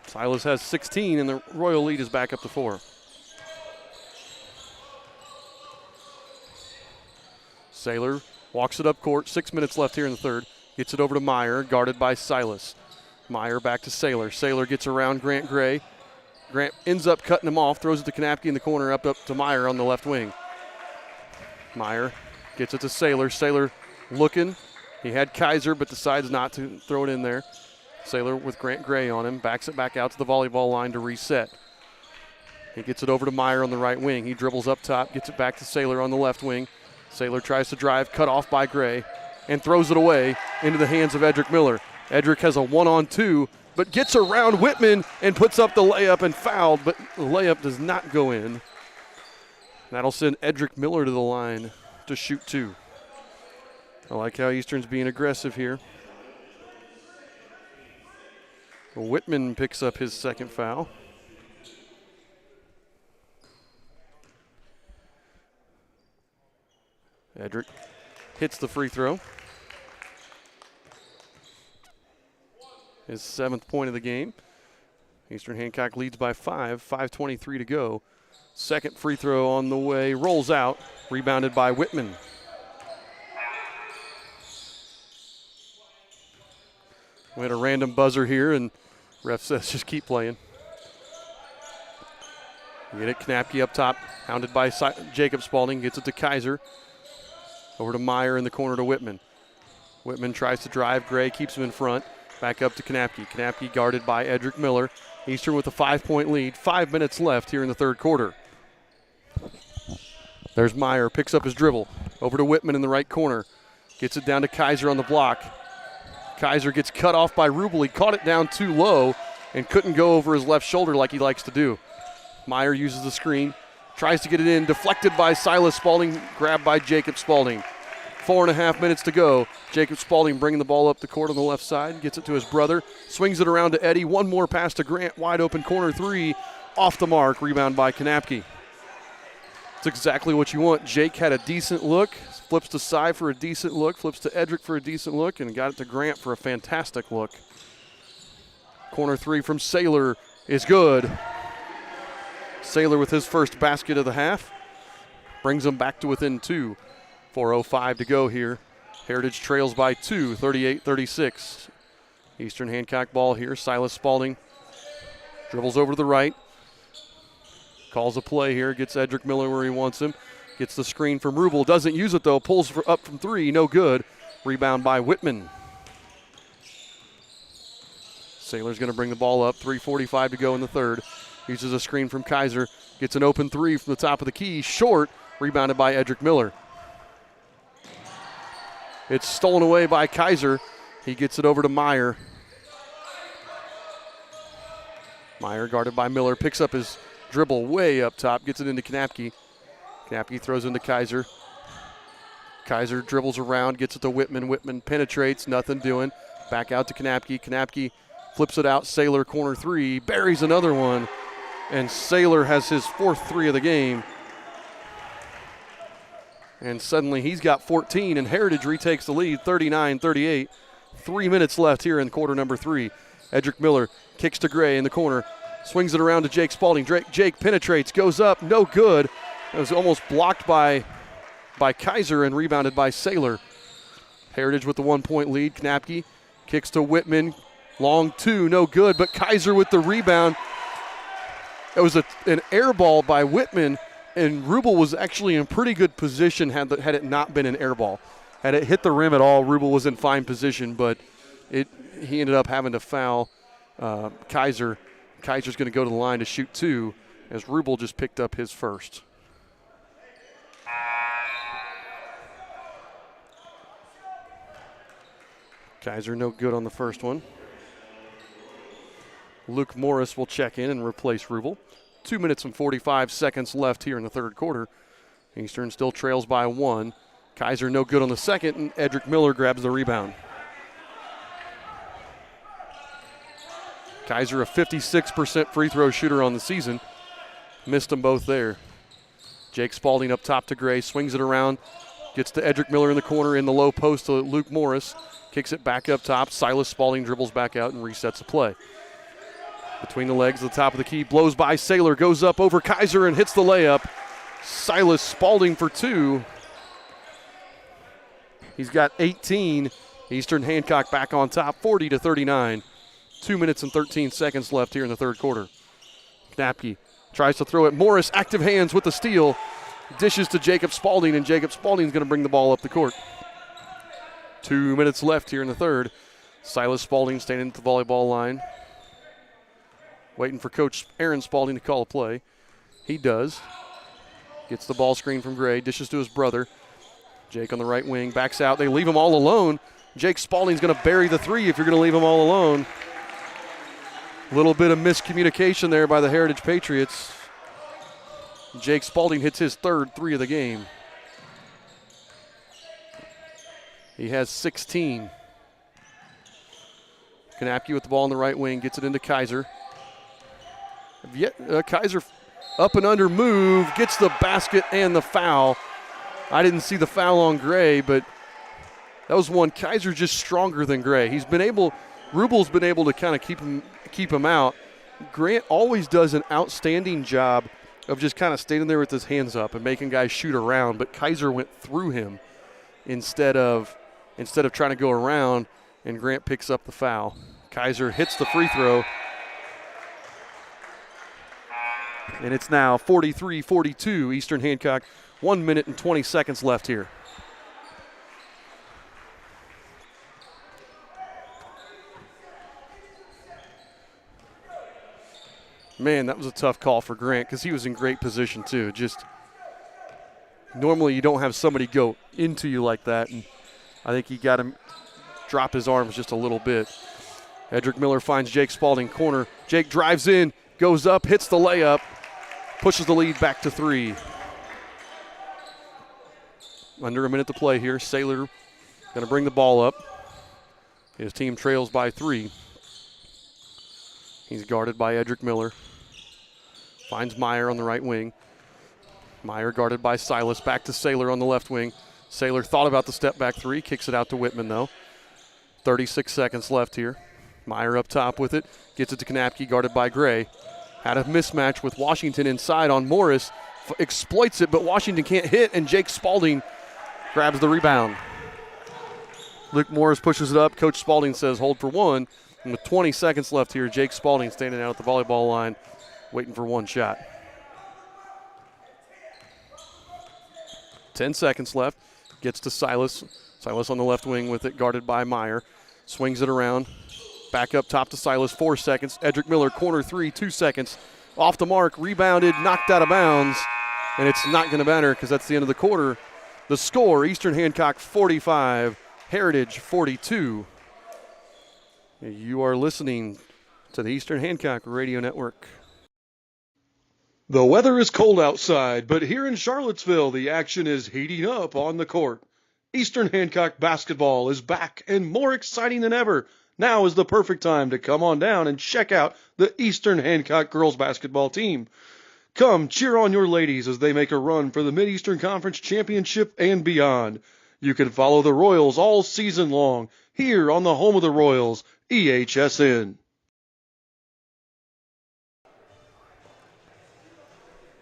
Silas has 16, and the Royal lead is back up to 4. Saylor walks it up court. 6 minutes left here in the third. Gets it over to Meyer, guarded by Silas. Meyer back to Saylor. Saylor gets around Grant Gray. Grant ends up cutting him off, throws it to Kanapke in the corner, up to Meyer on the left wing. Meyer gets it to Saylor. Saylor looking. He had Kaiser, but decides not to throw it in there. Saylor with Grant Gray on him, backs it back out to the volleyball line to reset. He gets it over to Meyer on the right wing. He dribbles up top, gets it back to Saylor on the left wing. Saylor tries to drive, cut off by Gray, and throws it away into the hands of Edric Miller. Edric has a 1-on-2, but gets around Whitman and puts up the layup and fouled, but the layup does not go in. That'll send Edric Miller to the line to shoot 2. I like how Eastern's being aggressive here. Whitman picks up his second foul. Edric hits the free throw. His 7th point of the game. Eastern Hancock leads by 5, 5:23 to go. Second free throw on the way, rolls out, rebounded by Whitman. We had a random buzzer here, and ref says just keep playing. You get it, Kanapke up top, hounded by Jacob Spalding, gets it to Kaiser. Over to Meyer in the corner to Whitman. Whitman tries to drive, Gray keeps him in front. Back up to Kanapke. Kanapke guarded by Edric Miller. Eastern with a 5-point lead. 5 minutes left here in the third quarter. There's Meyer, picks up his dribble. Over to Whitman in the right corner. Gets it down to Kaiser on the block. Kaiser gets cut off by Rubel. He caught it down too low and couldn't go over his left shoulder like he likes to do. Meyer uses the screen, tries to get it in, deflected by Silas Spalding, grabbed by Jacob Spalding. 4.5 minutes to go. Jacob Spalding bringing the ball up the court on the left side, gets it to his brother, swings it around to Eddie. One more pass to Grant, wide open corner 3, off the mark, rebound by Kanapke. It's exactly what you want. Jake had a decent look, flips to Cy for a decent look, flips to Edric for a decent look, and got it to Grant for a fantastic look. Corner 3 from Saylor is good. Saylor with his first basket of the half brings them back to within 2. 4:05 to go here. Heritage trails by 2, 38-36. Eastern Hancock ball here. Silas Spalding dribbles over to the right. Calls a play here. Gets Edric Miller where he wants him. Gets the screen from Rubel. Doesn't use it though. Pulls up from 3. No good. Rebound by Whitman. Saylor's going to bring the ball up. 3:45 to go in the third. Uses a screen from Kaiser. Gets an open 3 from the top of the key. Short. Rebounded by Edric Miller. It's stolen away by Kaiser. He gets it over to Meyer. Meyer guarded by Miller. Picks up his dribble way up top. Gets it into Kanapke. Kanapke throws into Kaiser. Kaiser dribbles around. Gets it to Whitman. Whitman penetrates. Nothing doing. Back out to Kanapke. Kanapke flips it out. Saylor corner 3. Buries another one. And Saylor has his 4th 3 of the game. And suddenly he's got 14, and Heritage retakes the lead, 39-38. 3 minutes left here in quarter number 3. Edric Miller kicks to Gray in the corner, swings it around to Jake Spalding. Jake penetrates, goes up, no good. It was almost blocked by Kaiser and rebounded by Saylor. Heritage with the 1-point lead. Knapke kicks to Whitman. Long 2, no good, but Kaiser with the rebound. It was an air ball by Whitman, and Rubel was actually in pretty good position had it not been an air ball. Had it hit the rim at all, Rubel was in fine position, but he ended up having to foul Kaiser. Kaiser's going to go to the line to shoot 2 as Rubel just picked up his first. Kaiser no good on the first one. Luke Morris will check in and replace Rubel. 2 minutes and 45 seconds left here in the third quarter. Eastern still trails by 1. Kaiser no good on the second, and Edric Miller grabs the rebound. Kaiser a 56% free throw shooter on the season. Missed them both there. Jake Spalding up top to Gray, swings it around, gets to Edric Miller in the corner in the low post to Luke Morris. Kicks it back up top. Silas Spalding dribbles back out and resets the play. Between the legs at the top of the key, blows by Saylor, goes up over Kaiser and hits the layup. Silas Spalding for 2. He's got 18. Eastern Hancock back on top, 40-39. 2 minutes and 13 seconds left here in the third quarter. Knapke tries to throw it. Morris, active hands with the steal. Dishes to Jacob Spalding, and Jacob Spalding's going to bring the ball up the court. 2 minutes left here in the third. Silas Spalding standing at the volleyball line, waiting for Coach Aaron Spalding to call a play. He does. Gets the ball screen from Gray, dishes to his brother. Jake on the right wing, backs out. They leave him all alone. Jake Spalding's going to bury the 3 if you're going to leave him all alone. A little bit of miscommunication there by the Heritage Patriots. Jake Spalding hits his third 3 of the game. He has 16. Knapke with the ball on the right wing, gets it into Kaiser. Kaiser up and under move, gets the basket and the foul. I didn't see the foul on Gray, but that was one. Kaiser just stronger than Gray. Rubel's been able to kind of keep him out. Grant always does an outstanding job of just kind of standing there with his hands up and making guys shoot around, but Kaiser went through him instead of trying to go around, and Grant picks up the foul. Kaiser hits the free throw, and it's now 43-42 Eastern Hancock. 1 minute and 20 seconds left here. Man, that was a tough call for Grant because he was in great position too. Just normally you don't have somebody go into you like that, and I think he got him drop his arms just a little bit. Edric Miller finds Jake Spalding corner. Jake drives in, goes up, hits the layup, pushes the lead back to 3. Under a minute to play here. Saylor going to bring the ball up. His team trails by 3. He's guarded by Edric Miller. Finds Meyer on the right wing. Meyer guarded by Silas. Back to Saylor on the left wing. Saylor thought about the step back 3. Kicks it out to Whitman, though. 36 seconds left here. Meyer up top with it. Gets it to Knapke, guarded by Gray. Had a mismatch with Washington inside on Morris. Exploits it, but Washington can't hit, and Jake Spalding grabs the rebound. Luke Morris pushes it up. Coach Spalding says hold for 1. And with 20 seconds left here, Jake Spalding standing out at the volleyball line, waiting for 1 shot. 10 seconds left. Gets to Silas. Silas on the left wing with it, guarded by Meyer. Swings it around. Back up top to Silas, 4 seconds. Edric Miller, corner 3, 2 seconds. Off the mark, rebounded, knocked out of bounds. And it's not going to matter because that's the end of the quarter. The score, Eastern Hancock 45, Heritage 42. You are listening to the Eastern Hancock Radio Network. The weather is cold outside, but here in Charlottesville, the action is heating up on the court. Eastern Hancock basketball is back and more exciting than ever. Now is the perfect time to come on down and check out the Eastern Hancock girls basketball team. Come cheer on your ladies as they make a run for the Mid-Eastern Conference Championship and beyond. You can follow the Royals all season long here on the home of the Royals, EHSN.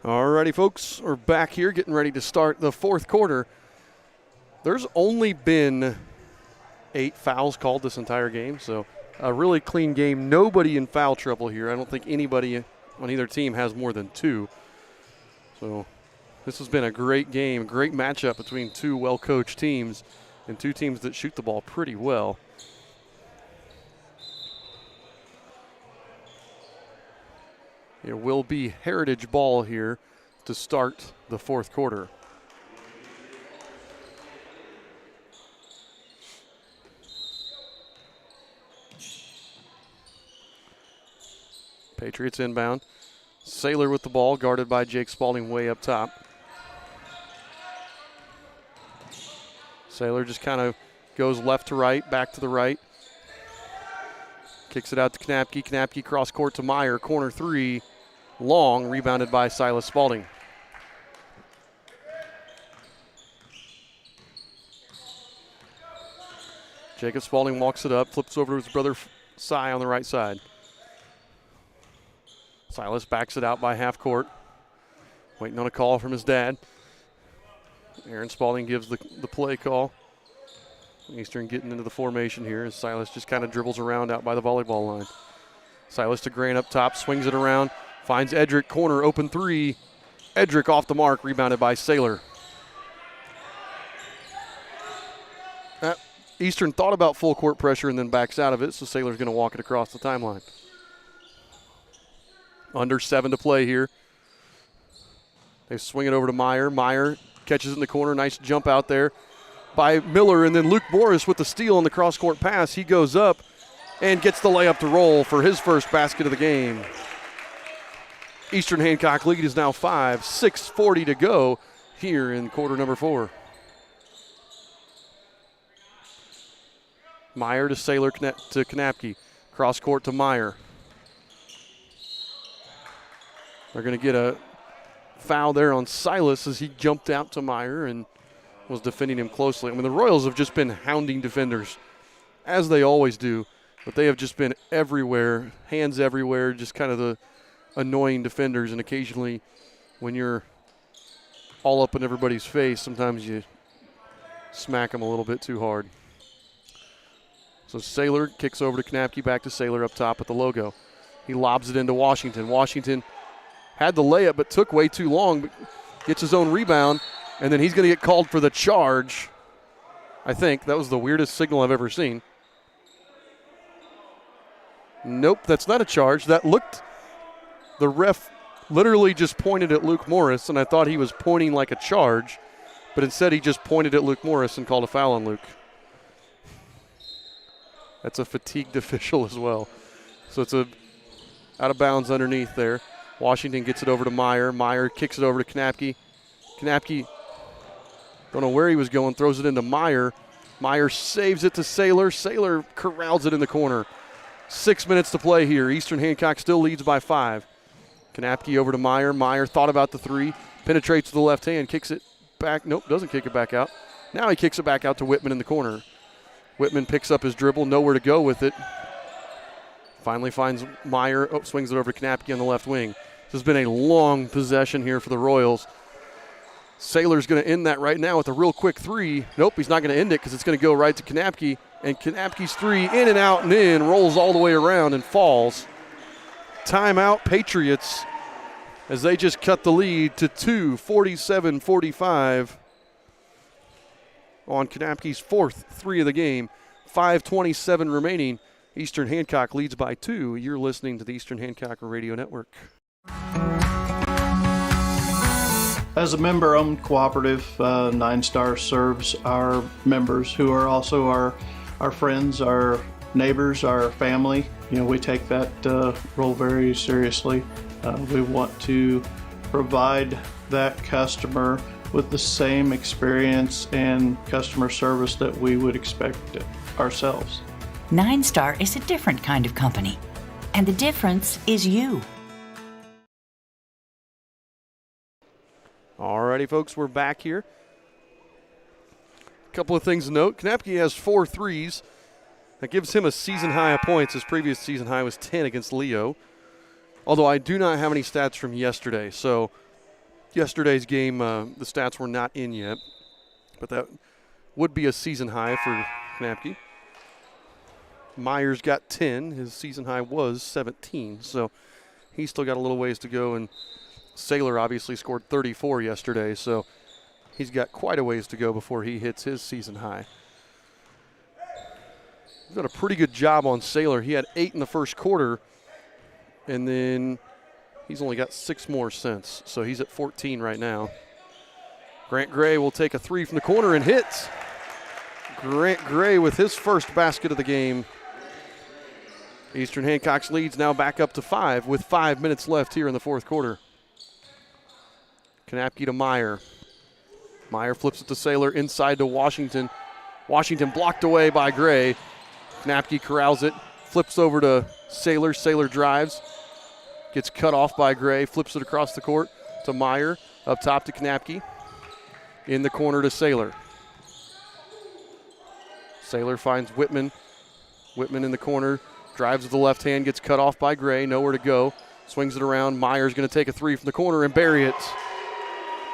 Alrighty, folks, we're back here getting ready to start the fourth quarter. There's only been 8 fouls called this entire game, so a really clean game. Nobody in foul trouble here. I don't think anybody on either team has more than 2. So this has been a great game, great matchup between 2 well-coached teams and 2 teams that shoot the ball pretty well. It will be Heritage ball here to start the fourth quarter. Patriots inbound. Saylor with the ball, guarded by Jake Spalding way up top. Saylor just kind of goes left to right, back to the right. Kicks it out to Knapke. Knapke cross court to Meyer. Corner 3, long, rebounded by Silas Spalding. Jacob Spalding walks it up, flips over to his brother Cy on the right side. Silas backs it out by half court. Waiting on a call from his dad. Aaron Spalding gives the play call. Eastern getting into the formation here as Silas just kind of dribbles around out by the volleyball line. Silas to Grant up top, swings it around, finds Edrick, corner, open 3. Edrick off the mark, rebounded by Saylor. Eastern thought about full court pressure and then backs out of it, so Saylor's going to walk it across the timeline. Under 7 to play here. They swing it over to Meyer. Meyer catches it in the corner. Nice jump out there by Miller. And then Luke Morris with the steal on the cross-court pass. He goes up and gets the layup to roll for his first basket of the game. Eastern Hancock lead is now 5, 6:40 to go here in quarter number 4. Meyer to Saylor to Knapke. Cross-court to Meyer. They're going to get a foul there on Silas as he jumped out to Meyer and was defending him closely. I mean, the Royals have just been hounding defenders, as they always do, but they have just been everywhere, hands everywhere, just kind of the annoying defenders. And occasionally when you're all up in everybody's face, sometimes you smack them a little bit too hard. So Saylor kicks over to Knapke, back to Saylor up top at the logo. He lobs it into Washington. Washington had the layup but took way too long, but gets his own rebound, and then he's going to get called for the charge. I think that was the weirdest signal I've ever seen. Nope, that's not a charge. That looked, the ref literally just pointed at Luke Morris, and I thought he was pointing like a charge, but instead he just pointed at Luke Morris and called a foul on Luke. That's a fatigued official as well. So it's a out of bounds underneath there. Washington gets it over to Meyer. Meyer kicks it over to Knapke. Knapke, don't know where he was going, throws it into Meyer. Meyer saves it to Saylor. Saylor corrals it in the corner. 6 minutes to play here. Eastern Hancock still leads by 5. Knapke over to Meyer. Meyer thought about the 3. Penetrates to the left hand. Kicks it back. Nope, doesn't kick it back out. Now he kicks it back out to Whitman in the corner. Whitman picks up his dribble. Nowhere to go with it. Finally finds Meyer. Oh, swings it over to Knapke on the left wing. This has been a long possession here for the Royals. Saylor's going to end that right now with a real quick 3. Nope, he's not going to end it because it's going to go right to Knapke. And Knapke's 3 in and out and in, rolls all the way around and falls. Timeout Patriots as they just cut the lead to 2, 47-45 on Knapke's 4th 3 of the game. 5:27 remaining. Eastern Hancock leads by 2. You're listening to the Eastern Hancock Radio Network. As a member-owned cooperative, 9 Star serves our members who are also our friends, our neighbors, our family. You know, we take that role very seriously. We want to provide that customer with the same experience and customer service that we would expect ourselves. 9 Star is a different kind of company, and the difference is you. Alrighty, folks, we're back here. couple of things to note. Knapke has 4 threes. That gives him a season high of points. His previous season high was 10 against Leo. Although I do not have any stats from yesterday. So yesterday's game, the stats were not in yet. But that would be a season high for Knapke. Myers got 10. His season high was 17. So he's still got a little ways to go. And Saylor obviously scored 34 yesterday. So he's got quite a ways to go before he hits his season high. He's done a pretty good job on Saylor. He had 8 in the first quarter, and then he's only got 6 more since. So he's at 14 right now. Grant Gray will take a 3 from the corner and hits. Grant Gray with his first basket of the game. Eastern Hancock's leads now back up to 5 with 5 minutes left here in the fourth quarter. Knapke to Meyer. Meyer flips it to Saylor inside to Washington. Washington blocked away by Gray. Knapke corrals it, flips over to Saylor. Saylor drives, gets cut off by Gray, flips it across the court to Meyer. Up top to Knapke. In the corner to Saylor. Saylor finds Whitman. Whitman in the corner, drives with the left hand, gets cut off by Gray, nowhere to go. Swings it around. Meyer's going to take a 3 from the corner and bury it.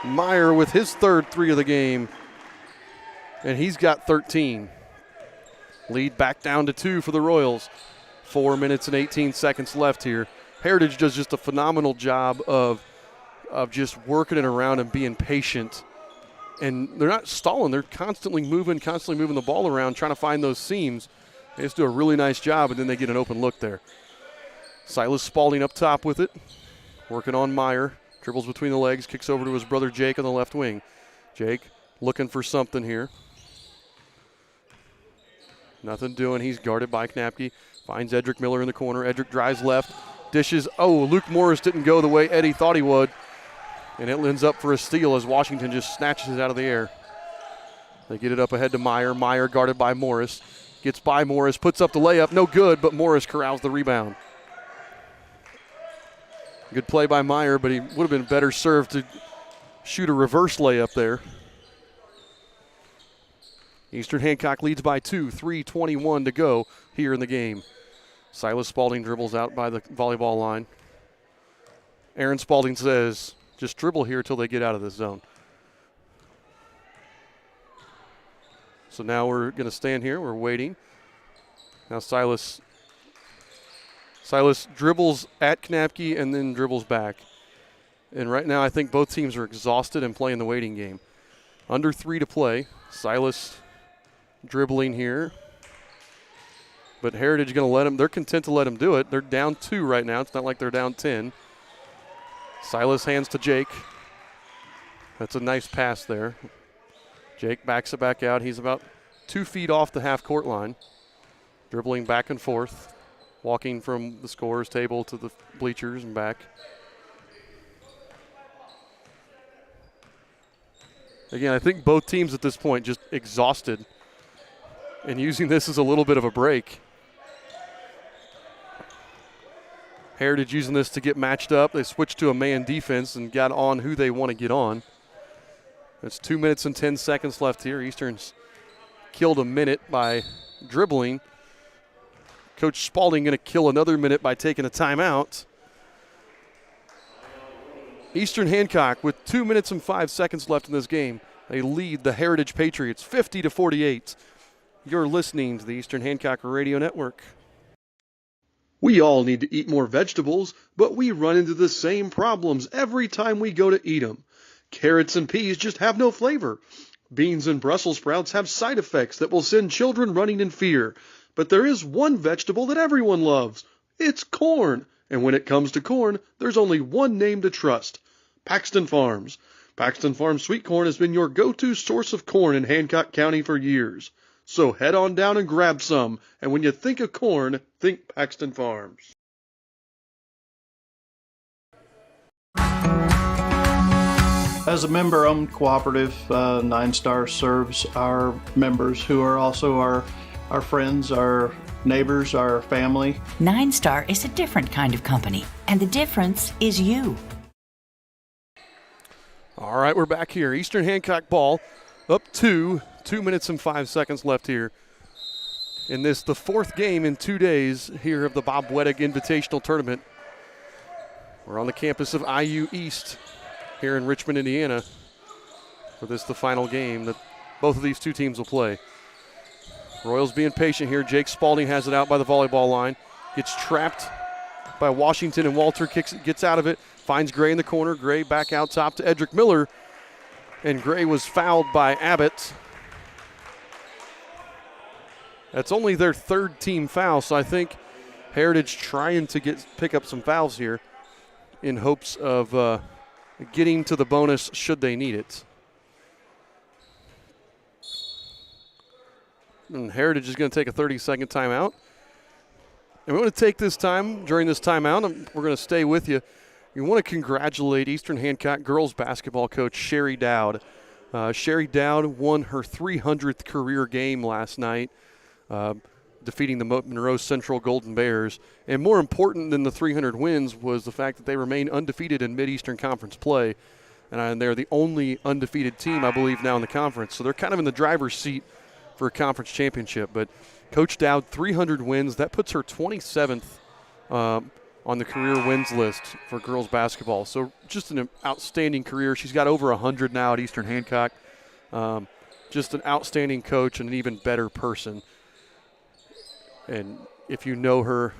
Meyer with his third 3 of the game, and he's got 13. Lead back down to 2 for the Royals. 4 minutes and 18 seconds left here. Heritage does just a phenomenal job of just working it around and being patient. And they're not stalling. They're constantly moving the ball around, trying to find those seams. They just do a really nice job, and then they get an open look there. Silas Spalding up top with it. Working on Meyer. Dribbles between the legs, kicks over to his brother Jake on the left wing. Jake looking for something here. Nothing doing. He's guarded by Knapke. Finds Edric Miller in the corner. Edric drives left. Dishes. Oh, Luke Morris didn't go the way Eddie thought he would. And it ends up for a steal as Washington just snatches it out of the air. They get it up ahead to Meyer. Meyer guarded by Morris. Gets by Morris. Puts up the layup. No good, but Morris corrals the rebound. Good play by Meyer, but he would have been better served to shoot a reverse layup there. Eastern Hancock leads by 2, 3:21 to go here in the game. Silas Spalding dribbles out by the volleyball line. Aaron Spalding says, just dribble here till they get out of this zone. So now we're going to stand here. We're waiting. Now Silas dribbles at Knapke and then dribbles back. And right now I think both teams are exhausted and playing the waiting game. Under 3 to play. Silas dribbling here. But Heritage going to let him. They're content to let him do it. They're down 2 right now. It's not like they're down 10. Silas hands to Jake. That's a nice pass there. Jake backs it back out. He's about 2 feet off the half-court line. Dribbling back and forth. Walking from the scorer's table to the bleachers and back. Again, I think both teams at this point just exhausted and using this as a little bit of a break. Heritage using this to get matched up. They switched to a man defense and got on who they want to get on. It's 2 minutes and 10 seconds left here. Eastern's killed a minute by dribbling. Coach Spalding going to kill another minute by taking a timeout. Eastern Hancock with 2 minutes and 5 seconds left in this game. They lead the Heritage Patriots 50-48. You're listening to the Eastern Hancock Radio Network. We all need to eat more vegetables, but we run into the same problems every time we go to eat them. Carrots and peas just have no flavor. Beans and Brussels sprouts have side effects that will send children running in fear. But there is one vegetable that everyone loves. It's corn. And when it comes to corn, there's only one name to trust: Paxton Farms. Paxton Farms sweet corn has been your go-to source of corn in Hancock County for years. So head on down and grab some. And when you think of corn, think Paxton Farms. As a member-owned cooperative, 9 Star serves our members who are also our friends, our neighbors, our family. 9 Star is a different kind of company, and the difference is you. All right, we're back here. Eastern Hancock ball up 2, 2 minutes and 5 seconds left here in this, the fourth game in 2 days here of the Bob Weddick Invitational Tournament. We're on the campus of IU East here in Richmond, Indiana, for this, the final game that both of these two teams will play. Royals being patient here. Jake Spalding has it out by the volleyball line. Gets trapped by Washington, and Walter gets out of it. Finds Gray in the corner. Gray back out top to Edric Miller. And Gray was fouled by Abbott. That's only their third team foul, so I think Heritage trying to pick up some fouls here in hopes of getting to the bonus should they need it. And Heritage is going to take a 30-second timeout. And we want to take this time, during this timeout, and we're going to stay with you. We want to congratulate Eastern Hancock girls basketball coach Sherry Dowd. Sherry Dowd won her 300th career game last night, defeating the Monroe Central Golden Bears. And more important than the 300 wins was the fact that they remain undefeated in Mid-Eastern Conference play. And they're the only undefeated team, I believe, now in the conference. So they're kind of in the driver's seat for a conference championship. But Coach Dowd, 300 wins. That puts her 27th on the career wins list for girls basketball. So just an outstanding career. She's got over 100 now at Eastern Hancock. Just an outstanding coach and an even better person. And if you know her,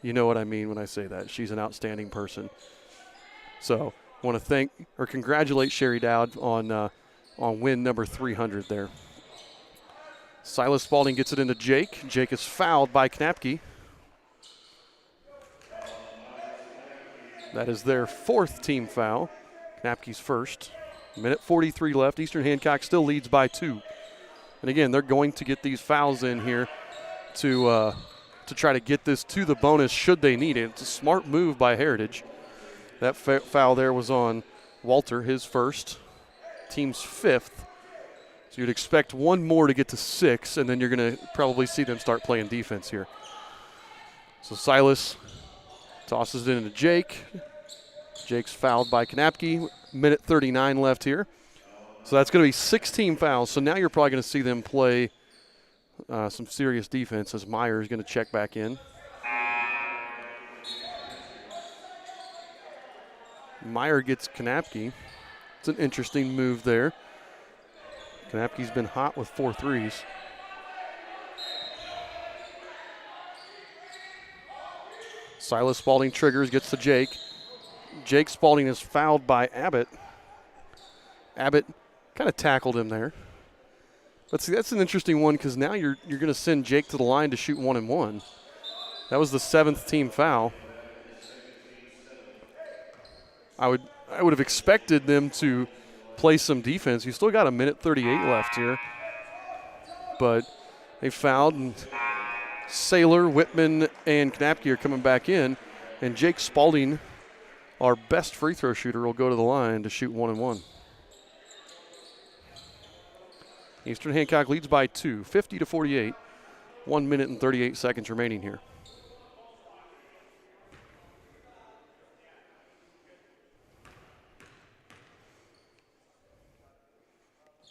you know what I mean when I say that. She's an outstanding person. So I want to thank or congratulate Sherry Dowd on win number 300 there. Silas Spalding gets it into Jake. Jake is fouled by Knapke. That is their fourth team foul. Knapke's first. Minute 43 left. Eastern Hancock still leads by 2. And again, they're going to get these fouls in here to try to get this to the bonus should they need it. It's a smart move by Heritage. That foul there was on Walter, his first, team's 5th. So you'd expect one more to get to 6, and then you're going to probably see them start playing defense here. So Silas tosses it into Jake. Jake's fouled by Knapke. Minute 39 left here. So that's going to be 16 fouls. So now you're probably going to see them play some serious defense as Meyer is going to check back in. Meyer gets Knapke. It's an interesting move there. Knapke's been hot with 4 threes. Silas Spalding triggers, gets to Jake. Jake Spalding is fouled by Abbott. Abbott kind of tackled him there. But see, that's an interesting one because now you're going to send Jake to the line to shoot 1-and-1. That was the 7th team foul. I would have expected them to play some defense. You still got a minute 38 left here. But they fouled, and Saylor, Whitman, and Knapke are coming back in. And Jake Spalding, our best free throw shooter, will go to the line to shoot 1-and-1. Eastern Hancock leads by 2, 50-48. 1 minute and 38 seconds remaining here.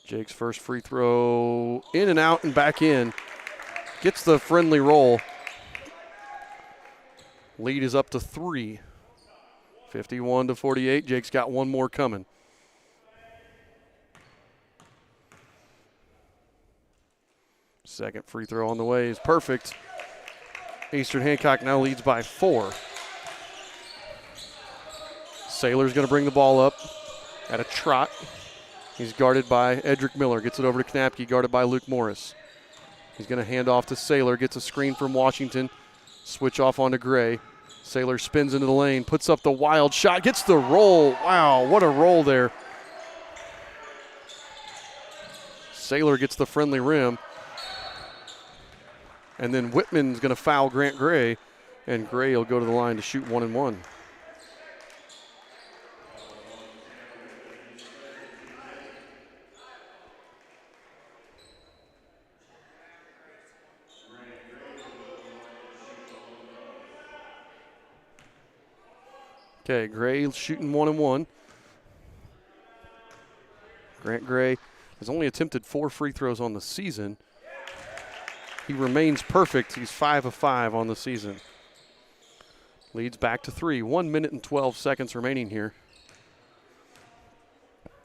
Jake's first free throw, in and out and back in. Gets the friendly roll. Lead is up to 3. 51-48. Jake's got one more coming. Second free throw on the way is perfect. Eastern Hancock now leads by 4. Saylor's going to bring the ball up at a trot. He's guarded by Edric Miller. Gets it over to Knapke, guarded by Luke Morris. He's going to hand off to Saylor. Gets a screen from Washington. Switch off onto Gray. Saylor spins into the lane, puts up the wild shot, gets the roll. Wow, what a roll there. Saylor gets the friendly rim. And then Whitman's going to foul Grant Gray, and Gray will go to the line to shoot 1-and-1. Okay, Gray shooting 1-and-1. Grant Gray He's only attempted 4 free throws on the season. He remains perfect. He's 5 of 5 on the season. Leads back to 3. 1 minute and 12 seconds remaining here.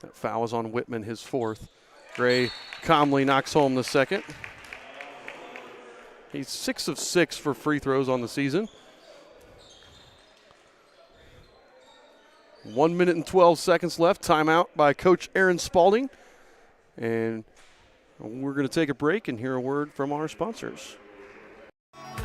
That foul is on Whitman, his 4th. Gray calmly knocks home the second. He's 6 of 6 for free throws on the season. 1 minute and 12 seconds left. Timeout by Coach Aaron Spalding. And we're going to take a break and hear a word from our sponsors.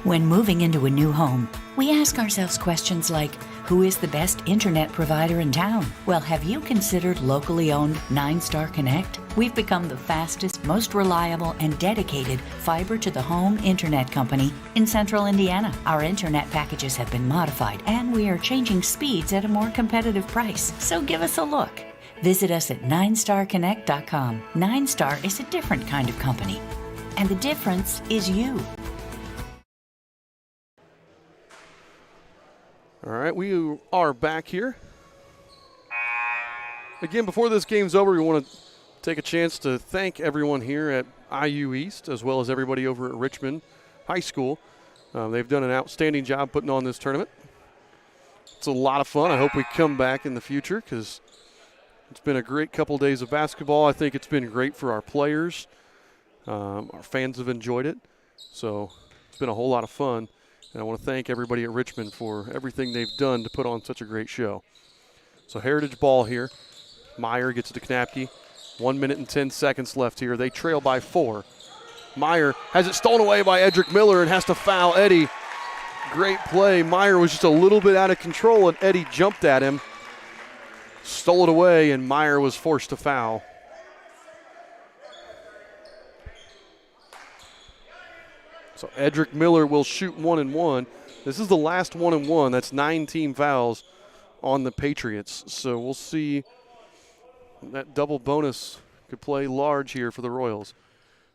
When moving into a new home, we ask ourselves questions like, who is the best internet provider in town? Well, have you considered locally owned 9-Star Connect? We've become the fastest, most reliable, and dedicated fiber-to-the-home internet company in central Indiana. Our internet packages have been modified, and we are changing speeds at a more competitive price. So give us a look. Visit us at 9starconnect.com. 9-Star is a different kind of company, and the difference is you. All right, we are back here. Again, before this game's over, we want to take a chance to thank everyone here at IU East, as well as everybody over at Richmond High School. They've done an outstanding job putting on this tournament. It's a lot of fun. I hope we come back in the future because it's been a great couple days of basketball. I think it's been great for our players. Our fans have enjoyed it. So it's been a whole lot of fun. And I want to thank everybody at Richmond for everything they've done to put on such a great show. So Heritage ball here. Meyer gets it to Knapke. 1 minute and 10 seconds left here. They trail by 4. Meyer has it stolen away by Edric Miller and has to foul Eddie. Great play. Meyer was just a little bit out of control, and Eddie jumped at him. Stole it away, and Meyer was forced to foul. So Edric Miller will shoot 1-1. This is the last 1-1. That's 9 team fouls on the Patriots. So we'll see. That double bonus could play large here for the Royals.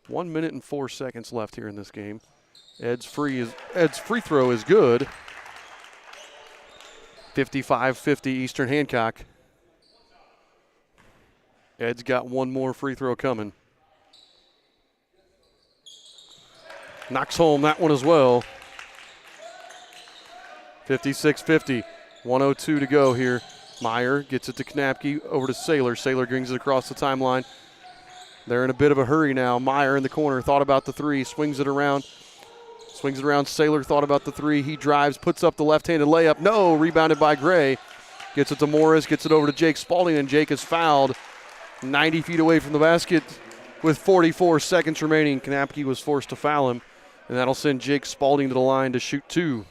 1 minute and 4 seconds left here in this game. Ed's free throw is good. 55-50 Eastern Hancock. Ed's got one more free throw coming. Knocks home that one as well. 56-50. 1:02 to go here. Meyer gets it to Knapke, over to Saylor. Saylor brings it across the timeline. They're in a bit of a hurry now. Meyer in the corner, thought about the 3, swings it around. Saylor thought about the 3. He drives, puts up the left-handed layup. No, rebounded by Gray. Gets it to Morris, gets it over to Jake Spalding, and Jake is fouled 90 feet away from the basket with 44 seconds remaining. Knapke was forced to foul him, and that'll send Jake Spalding to the line to shoot 2.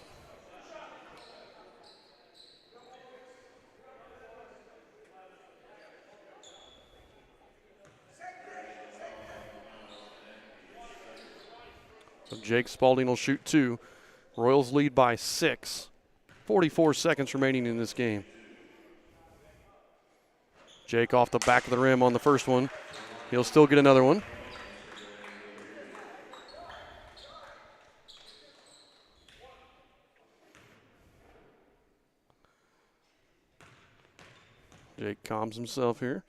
So Jake Spalding will shoot 2. Royals lead by 6. 44 seconds remaining in this game. Jake off the back of the rim on the first one. He'll still get another one. Jake calms himself here.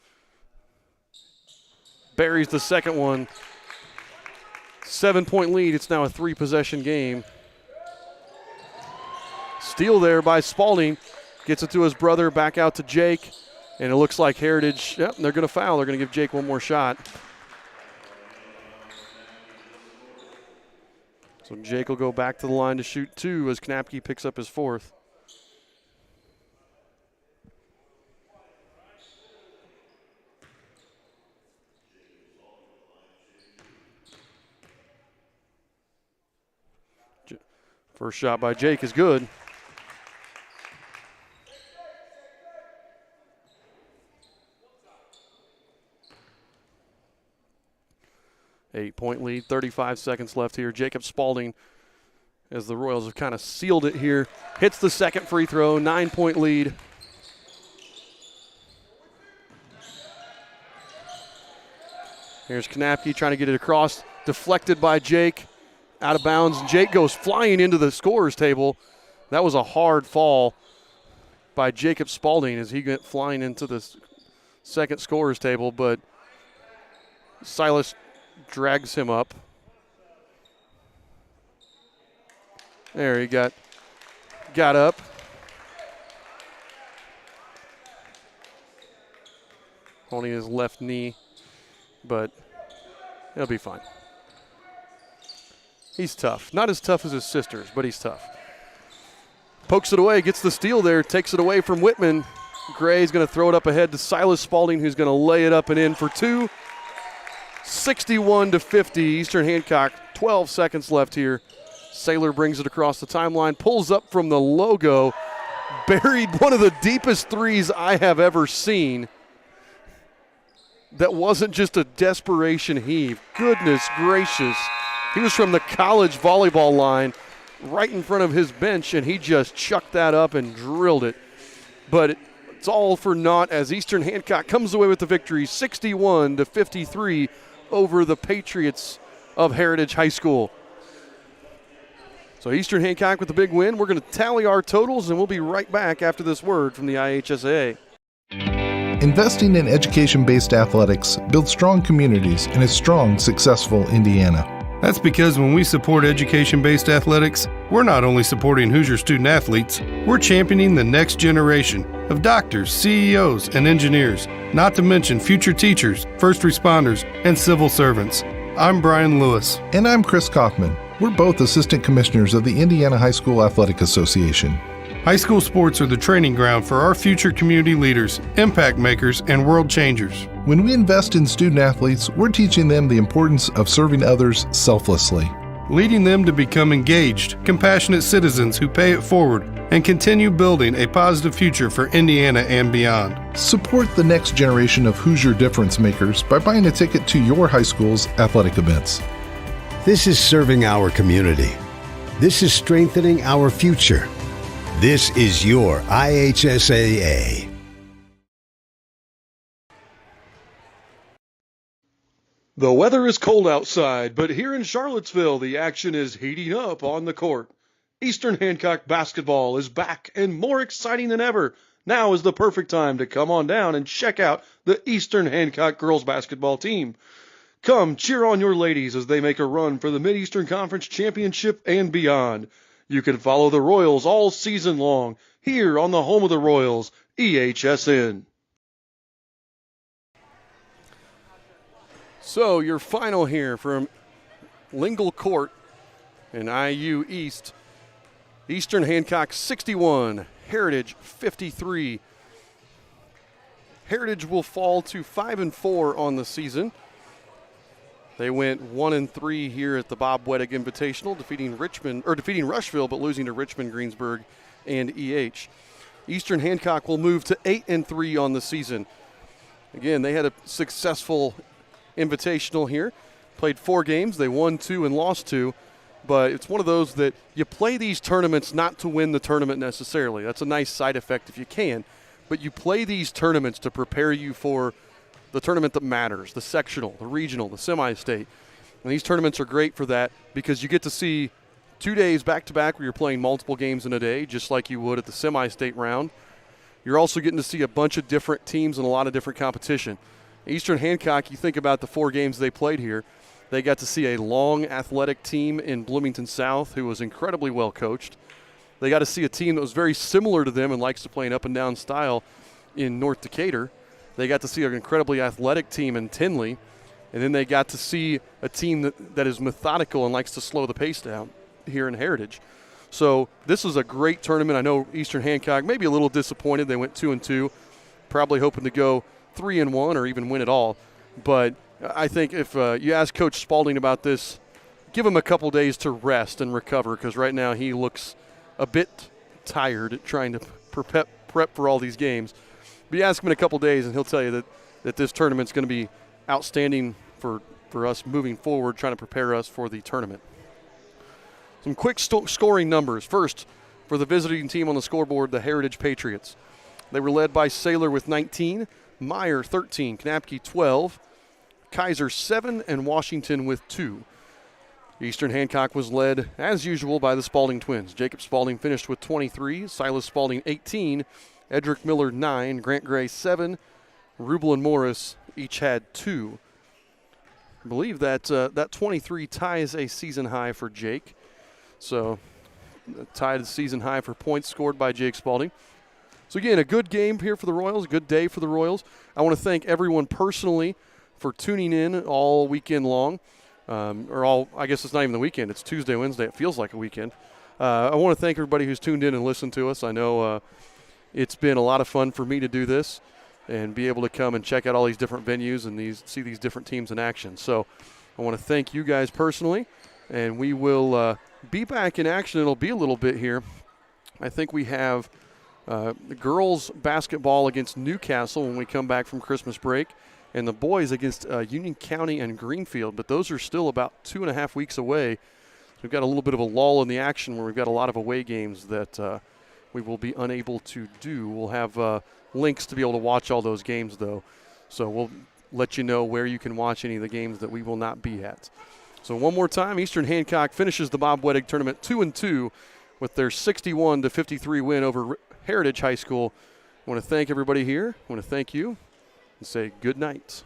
Buries the second one. 7-point lead. It's now a 3-possession game. Steal there by Spalding. Gets it to his brother, back out to Jake. And it looks like Heritage, yep, they're going to foul. They're going to give Jake one more shot. So Jake will go back to the line to shoot 2 as Knapke picks up his 4th. First shot by Jake is good. Eight-point lead, 35 seconds left here. Jacob Spalding, as the Royals have kind of sealed it here, hits the second free throw, 9-point lead. Here's Knapke trying to get it across, deflected by Jake. Out of bounds. Jake goes flying into the scorer's table. That was a hard fall by Jacob Spalding as he went flying into the second scorer's table, but Silas drags him up. There, he got up. Holding his left knee, but he'll be fine. He's tough. Not as tough as his sisters, but he's tough. Pokes it away, gets the steal there, takes it away from Whitman. Gray's going to throw it up ahead to Silas Spalding, who's going to lay it up and in for two. 61-50, Eastern Hancock, 12 seconds left here. Saylor brings it across the timeline, pulls up from the logo, buried one of the deepest threes I have ever seen. That wasn't just a desperation heave. Goodness gracious. He was from the college volleyball line right in front of his bench, and he just chucked that up and drilled it. But it's all for naught as Eastern Hancock comes away with the victory, 61-53 over the Patriots of Heritage High School. So Eastern Hancock with the big win. We're going to tally our totals, and we'll be right back after this word from the IHSAA. Investing in education-based athletics builds strong communities in a strong, successful Indiana. That's because when we support education-based athletics, we're not only supporting Hoosier student-athletes, we're championing the next generation of doctors, CEOs, and engineers, not to mention future teachers, first responders, and civil servants. I'm Brian Lewis. And I'm Chris Kaufman. We're both assistant commissioners of the Indiana High School Athletic Association. High school sports are the training ground for our future community leaders, impact makers, and world changers. When we invest in student athletes, we're teaching them the importance of serving others selflessly, leading them to become engaged, compassionate citizens who pay it forward and continue building a positive future for Indiana and beyond. Support the next generation of Hoosier difference makers by buying a ticket to your high school's athletic events. This is serving our community. This is strengthening our future. This is your IHSAA. The weather is cold outside, but here in Charlottesville, the action is heating up on the court. Eastern Hancock basketball is back and more exciting than ever. Now is the perfect time to come on down and check out the Eastern Hancock girls basketball team. Come cheer on your ladies as they make a run for the Mid-Eastern Conference Championship and beyond. You can follow the Royals all season long here on the home of the Royals, EHSN. So your final here from Lingle Court in IU East. Eastern Hancock 61, Heritage 53. Heritage will fall to 5-4 on the season. They went 1-3 here at the Bob Weddick Invitational, defeating Rushville, but losing to Richmond, Greensburg, and EH. Eastern Hancock will move to 8-3 on the season. Again, they had a successful invitational here. Played 4 games. They won 2 and lost 2. But it's one of those that you play these tournaments not to win the tournament necessarily. That's a nice side effect if you can. But you play these tournaments to prepare you for the tournament that matters, the sectional, the regional, the semi-state. And these tournaments are great for that because you get to see 2 days back-to-back where you're playing multiple games in a day, just like you would at the semi-state round. You're also getting to see a bunch of different teams and a lot of different competition. Eastern Hancock, you think about the 4 games they played here, they got to see a long athletic team in Bloomington South who was incredibly well coached. They got to see a team that was very similar to them and likes to play an up-and-down style in North Decatur. They got to see an incredibly athletic team in Tinley, and then they got to see a team that is methodical and likes to slow the pace down here in Heritage. So this is a great tournament. I know Eastern Hancock maybe a little disappointed. They went 2-2, probably hoping to go 3-1 or even win it all. But I think if you ask Coach Spalding about this, give him a couple days to rest and recover because right now he looks a bit tired trying to prep for all these games. But you ask him in a couple days, and he'll tell you that this tournament's going to be outstanding for us moving forward, trying to prepare us for the tournament. Some quick scoring numbers. First, for the visiting team on the scoreboard, the Heritage Patriots. They were led by Saylor with 19, Meyer 13, Knapke 12, Kaiser 7, and Washington with 2. Eastern Hancock was led, as usual, by the Spalding twins. Jacob Spalding finished with 23, Silas Spalding 18, Edric Miller 9, Grant Gray 7, Rubel and Morris each had 2. I believe that that 23 ties a season high for Jake. So tied the season high for points scored by Jake Spalding. So again, a good game here for the Royals, a good day for the Royals. I want to thank everyone personally for tuning in all weekend long. I guess it's not even the weekend. It's Tuesday, Wednesday. It feels like a weekend. I want to thank everybody who's tuned in and listened to us. I know it's been a lot of fun for me to do this and be able to come and check out all these different venues and see these different teams in action. So I want to thank you guys personally, and we will be back in action. It'll be a little bit here. I think we have the girls basketball against Newcastle when we come back from Christmas break, and the boys against Union County and Greenfield. But those are still about 2.5 weeks away. We've got a little bit of a lull in the action where we've got a lot of away games that we will be unable to do. We'll have links to be able to watch all those games, though. So we'll let you know where you can watch any of the games that we will not be at. So one more time, Eastern Hancock finishes the Bob Wettig tournament 2-2 with their 61-53 win over Heritage High School. I want to thank everybody here. I want to thank you and say good night.